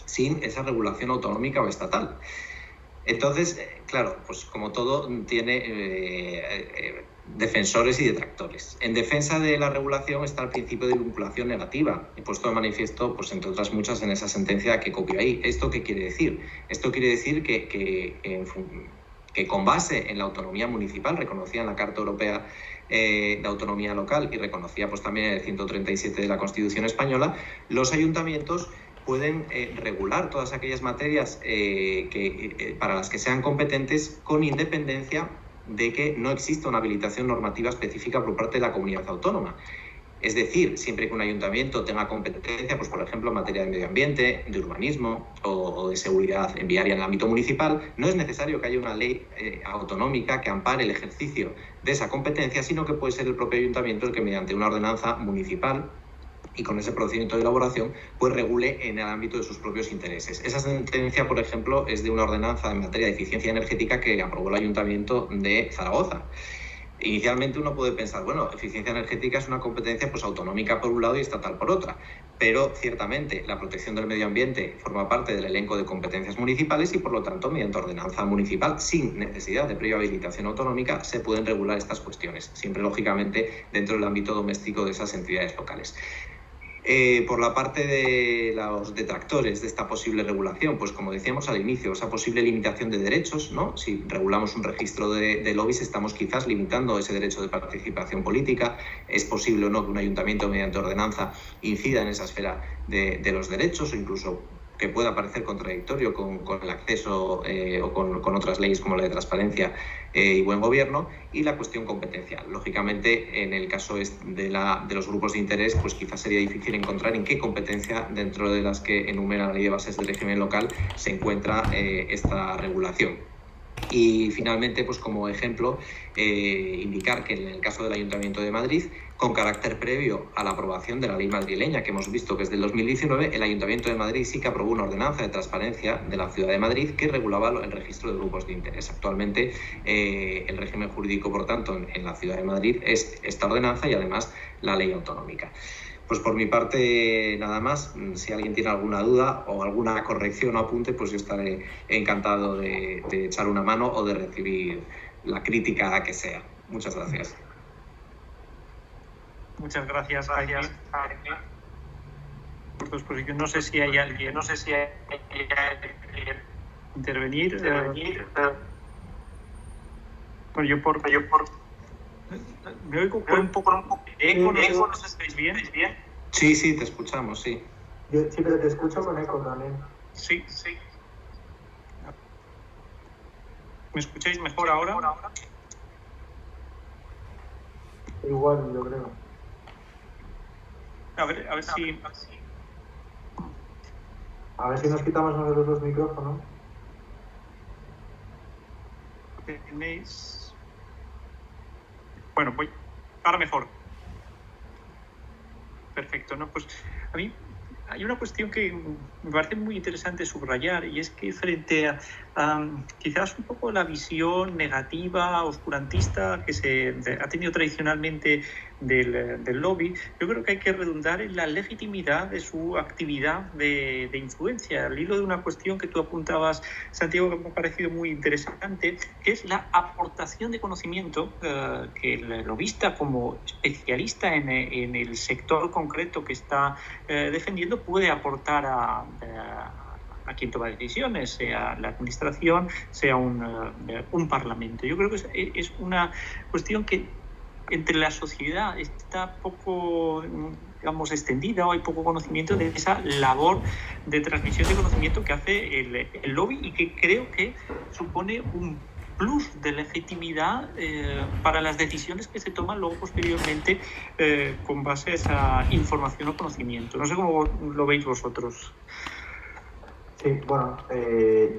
sin esa regulación autonómica o estatal. Entonces, claro, pues como todo tiene defensores y detractores. En defensa de la regulación está el principio de vinculación negativa, he puesto de manifiesto, pues entre otras muchas, en esa sentencia que copio ahí. ¿Esto qué quiere decir? Esto quiere decir que con base en la autonomía municipal, reconocida en la Carta Europea de Autonomía Local y reconocida pues también en el 137 de la Constitución Española, los ayuntamientos pueden regular todas aquellas materias para las que sean competentes con independencia de que no exista una habilitación normativa específica por parte de la comunidad autónoma. Es decir, siempre que un ayuntamiento tenga competencia, pues por ejemplo en materia de medio ambiente, de urbanismo o de seguridad viaria en el ámbito municipal, no es necesario que haya una ley autonómica que ampare el ejercicio de esa competencia, sino que puede ser el propio ayuntamiento el que mediante una ordenanza municipal y con ese procedimiento de elaboración, pues regule en el ámbito de sus propios intereses. Esa sentencia, por ejemplo, es de una ordenanza en materia de eficiencia energética que aprobó el Ayuntamiento de Zaragoza. Inicialmente uno puede pensar, bueno, eficiencia energética es una competencia pues autonómica por un lado y estatal por otra, pero ciertamente la protección del medio ambiente forma parte del elenco de competencias municipales y por lo tanto mediante ordenanza municipal sin necesidad de previa habilitación autonómica se pueden regular estas cuestiones, siempre lógicamente dentro del ámbito doméstico de esas entidades locales. Por la parte de los detractores de esta posible regulación, pues como decíamos al inicio, esa posible limitación de derechos, ¿no? Si regulamos un registro de lobbies, estamos quizás limitando ese derecho de participación política. Es posible o no que un ayuntamiento mediante ordenanza incida en esa esfera de los derechos o incluso que pueda parecer contradictorio con el acceso o con otras leyes como la de transparencia y buen gobierno, y la cuestión competencial. Lógicamente, en el caso de los grupos de interés, pues quizás sería difícil encontrar en qué competencia dentro de las que enumera la Ley de Bases del Régimen Local se encuentra esta regulación. Y finalmente, pues como ejemplo, indicar que en el caso del Ayuntamiento de Madrid, con carácter previo a la aprobación de la ley madrileña, que hemos visto que es del 2019, el Ayuntamiento de Madrid sí que aprobó una ordenanza de transparencia de la Ciudad de Madrid que regulaba el registro de grupos de interés. Actualmente, el régimen jurídico, por tanto, en la Ciudad de Madrid es esta ordenanza y además la ley autonómica. Pues por mi parte nada más. Si alguien tiene alguna duda o alguna corrección o apunte, pues yo estaré encantado de echar una mano o de recibir la crítica que sea. Muchas gracias. Muchas gracias, Jaime, por tu exposición. No sé si hay alguien, intervenir. Bueno, yo por me oigo con un poco de eco, ¿no os estáis bien? Sí, te escuchamos, sí. Yo sí, pero te escucho con eco también. Sí. ¿Me escucháis mejor ahora? Igual, yo creo. A ver si... A ver si nos quitamos nosotros los micrófonos. Tenéis... Bueno, voy ahora mejor. Perfecto, ¿no? Pues a mí hay una cuestión que me parece muy interesante subrayar, y es que frente a quizás un poco la visión negativa, oscurantista que se ha tenido tradicionalmente del lobby, yo creo que hay que redundar en la legitimidad de su actividad de influencia. Al hilo de una cuestión que tú apuntabas, Santiago, que me ha parecido muy interesante, que es la aportación de conocimiento que el lobista, como especialista en el sector concreto que está defendiendo, puede aportar a quien toma decisiones, sea la administración, sea un parlamento. Yo creo que es una cuestión que entre la sociedad está poco, digamos, extendida, o hay poco conocimiento de esa labor de transmisión de conocimiento que hace el lobby, y que creo que supone un plus de legitimidad para las decisiones que se toman luego posteriormente con base a esa información o conocimiento. No sé cómo lo veis vosotros. Sí, bueno,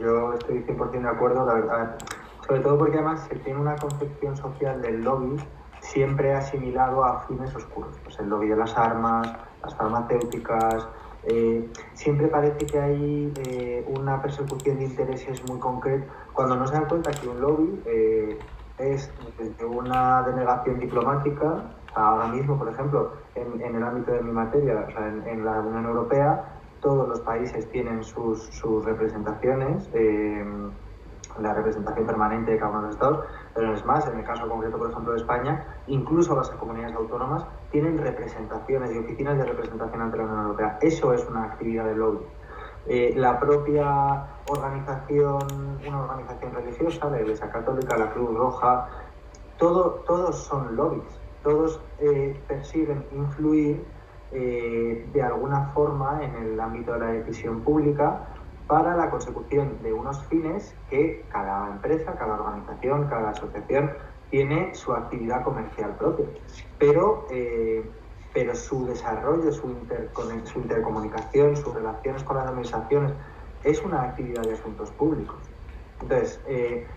yo estoy 100% de acuerdo, la verdad, sobre todo porque además se tiene una concepción social del lobby siempre asimilado a fines oscuros, pues el lobby de las armas, las farmacéuticas, siempre parece que hay una persecución de intereses muy concreta, cuando no se dan cuenta que un lobby es desde una denegación diplomática, ahora mismo, por ejemplo, en el ámbito de mi materia, o sea, en la Unión Europea, todos los países tienen sus representaciones, la representación permanente de cada uno de los estados, pero es más, en el caso concreto, por ejemplo, de España, incluso las comunidades autónomas tienen representaciones y oficinas de representación ante la Unión Europea. Eso es una actividad de lobby. La propia organización, una organización religiosa, la Iglesia Católica, la Cruz Roja, todos son lobbies, todos persiguen influir de alguna forma en el ámbito de la decisión pública para la consecución de unos fines que cada empresa, cada organización, cada asociación tiene su actividad comercial propia. Pero su desarrollo, su intercomunicación, sus relaciones con las administraciones, es una actividad de asuntos públicos. Entonces,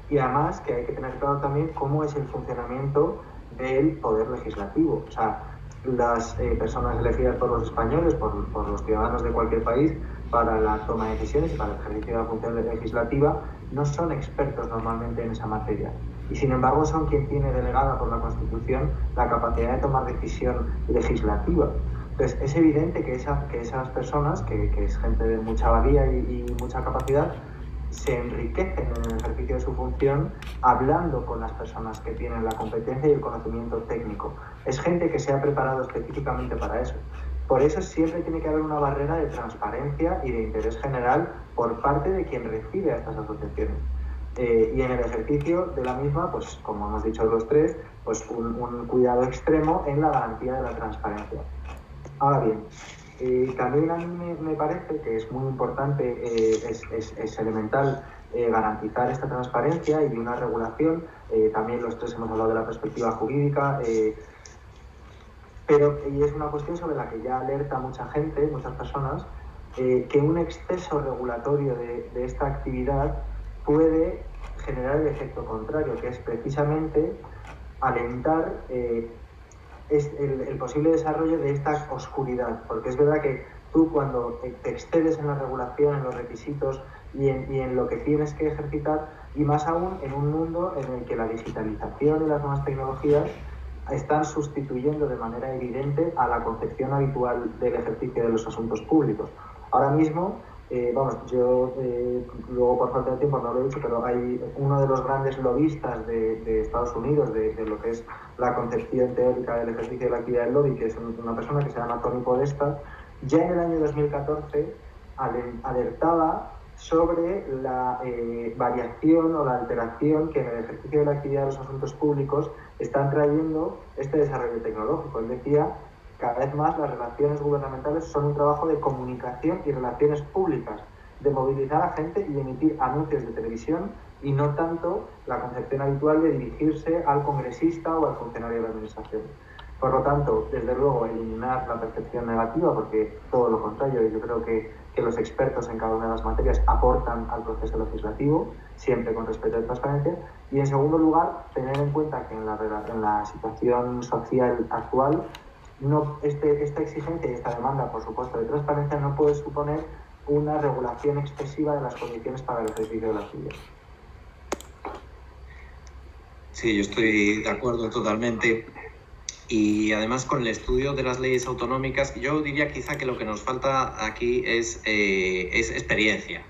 y además que hay que tener claro también cómo es el funcionamiento del poder legislativo. O sea, las personas elegidas por los españoles, por los ciudadanos de cualquier país, para la toma de decisiones y para el ejercicio de la función legislativa, no son expertos normalmente en esa materia. Y sin embargo son quien tiene delegada por la Constitución la capacidad de tomar decisión legislativa. Entonces es evidente que esas personas, que es gente de mucha valía y mucha capacidad, se enriquecen en el ejercicio de su función hablando con las personas que tienen la competencia y el conocimiento técnico. Es gente que se ha preparado específicamente para eso. Por eso siempre tiene que haber una barrera de transparencia y de interés general por parte de quien recibe a estas asociaciones. Y en el ejercicio de la misma, pues como hemos dicho los tres, pues un cuidado extremo en la garantía de la transparencia. Ahora bien, también a mí me parece que es muy importante, es elemental garantizar esta transparencia y una regulación. También los tres hemos hablado de la perspectiva jurídica, y es una cuestión sobre la que ya alerta mucha gente, muchas personas, que un exceso regulatorio de esta actividad puede generar el efecto contrario, que es precisamente alentar el posible desarrollo de esta oscuridad, porque es verdad que tú cuando te excedes en la regulación, en los requisitos y en lo que tienes que ejercitar, y más aún en un mundo en el que la digitalización y las nuevas tecnologías están sustituyendo de manera evidente a la concepción habitual del ejercicio de los asuntos públicos. Ahora mismo, yo luego por falta de tiempo no lo he dicho, pero hay uno de los grandes lobistas de Estados Unidos de lo que es la concepción teórica del ejercicio de la actividad del lobby, que es una persona que se llama Tony Podesta. Ya en el año 2014 alertaba sobre la variación o la alteración que en el ejercicio de la actividad de los asuntos públicos están trayendo este desarrollo tecnológico. Él decía, cada vez más las relaciones gubernamentales son un trabajo de comunicación y relaciones públicas, de movilizar a gente y emitir anuncios de televisión, y no tanto la concepción habitual de dirigirse al congresista o al funcionario de la administración. Por lo tanto, desde luego, eliminar la percepción negativa, porque todo lo contrario, yo creo que los expertos en cada una de las materias aportan al proceso legislativo, siempre con respeto y transparencia. Y en segundo lugar, tener en cuenta que en la situación social actual, esta exigencia y esta demanda, por supuesto, de transparencia no puede suponer una regulación excesiva de las condiciones para el ejercicio de la actividad. Sí, yo estoy de acuerdo totalmente. Y además con el estudio de las leyes autonómicas, yo diría quizá que lo que nos falta aquí es experiencia.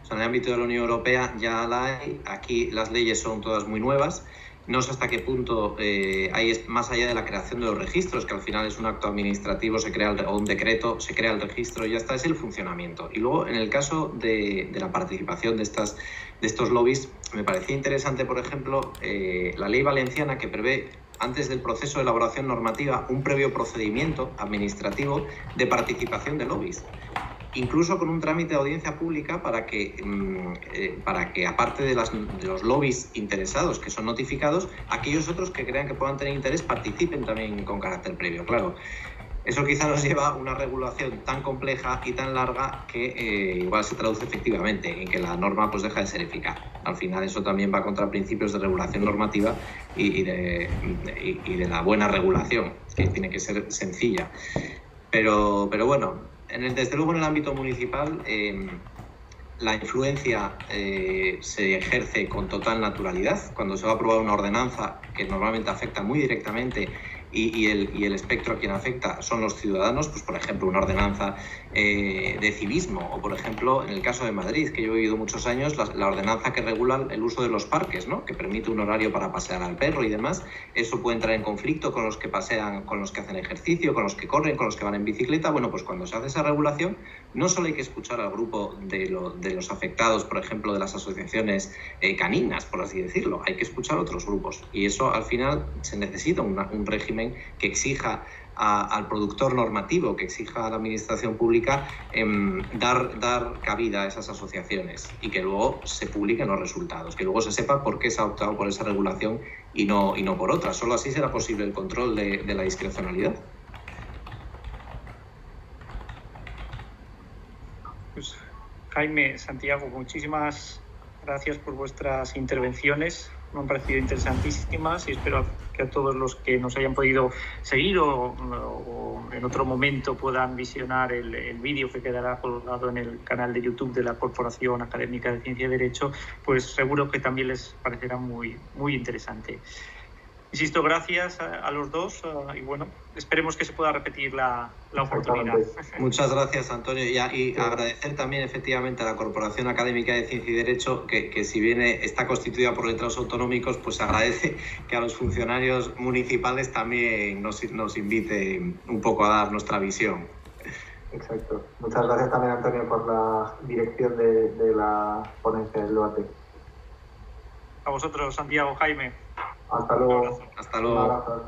O sea, en el ámbito de la Unión Europea ya la hay, aquí las leyes son todas muy nuevas. No sé hasta qué punto hay, más allá de la creación de los registros, que al final es un acto administrativo, o un decreto, se crea el registro y ya está, es el funcionamiento. Y luego, en el caso de la participación de estos lobbies, me parecía interesante, por ejemplo, la ley valenciana que prevé, antes del proceso de elaboración normativa, un previo procedimiento administrativo de participación de lobbies. incluso con un trámite de audiencia pública para que aparte de los lobbies interesados que son notificados, aquellos otros que crean que puedan tener interés participen también con carácter previo. Claro, eso quizá nos lleva a una regulación tan compleja y tan larga que igual se traduce efectivamente en que la norma pues deja de ser eficaz. Al final eso también va contra principios de regulación normativa y de la buena regulación, que tiene que ser sencilla. Pero bueno, desde luego en el ámbito municipal la influencia se ejerce con total naturalidad. Cuando se va a aprobar una ordenanza que normalmente afecta muy directamente y el espectro a quien afecta son los ciudadanos, pues por ejemplo una ordenanza de civismo o por ejemplo en el caso de Madrid, que yo he vivido muchos años, la ordenanza que regula el uso de los parques, ¿no? Que permite un horario para pasear al perro y demás. Eso puede entrar en conflicto con los que pasean, con los que hacen ejercicio, con los que corren, con los que van en bicicleta. Bueno, pues cuando se hace esa regulación no solo hay que escuchar al grupo de los afectados, por ejemplo de las asociaciones caninas, por así decirlo, hay que escuchar a otros grupos y eso al final se necesita un régimen que exija al productor normativo, que exija a la administración pública dar cabida a esas asociaciones y que luego se publiquen los resultados, que luego se sepa por qué se ha optado por esa regulación y no por otra. Solo así será posible el control de la discrecionalidad. Pues, Jaime, Santiago, muchísimas gracias por vuestras intervenciones. Me han parecido interesantísimas y espero que a todos los que nos hayan podido seguir o en otro momento puedan visionar el vídeo que quedará colgado en el canal de YouTube de la Corporación Académica de Ciencia y Derecho, pues seguro que también les parecerá muy, muy interesante. Insisto, gracias a los dos y bueno, esperemos que se pueda repetir la oportunidad. Muchas gracias, Antonio, y agradecer también efectivamente a la Corporación Académica de Ciencia y Derecho que si bien está constituida por letrados autonómicos, pues agradece que a los funcionarios municipales también nos invite un poco a dar nuestra visión. Exacto. Muchas gracias también, Antonio, por la dirección de la ponencia del debate. A vosotros, Santiago, Jaime. Hasta luego. Hasta luego.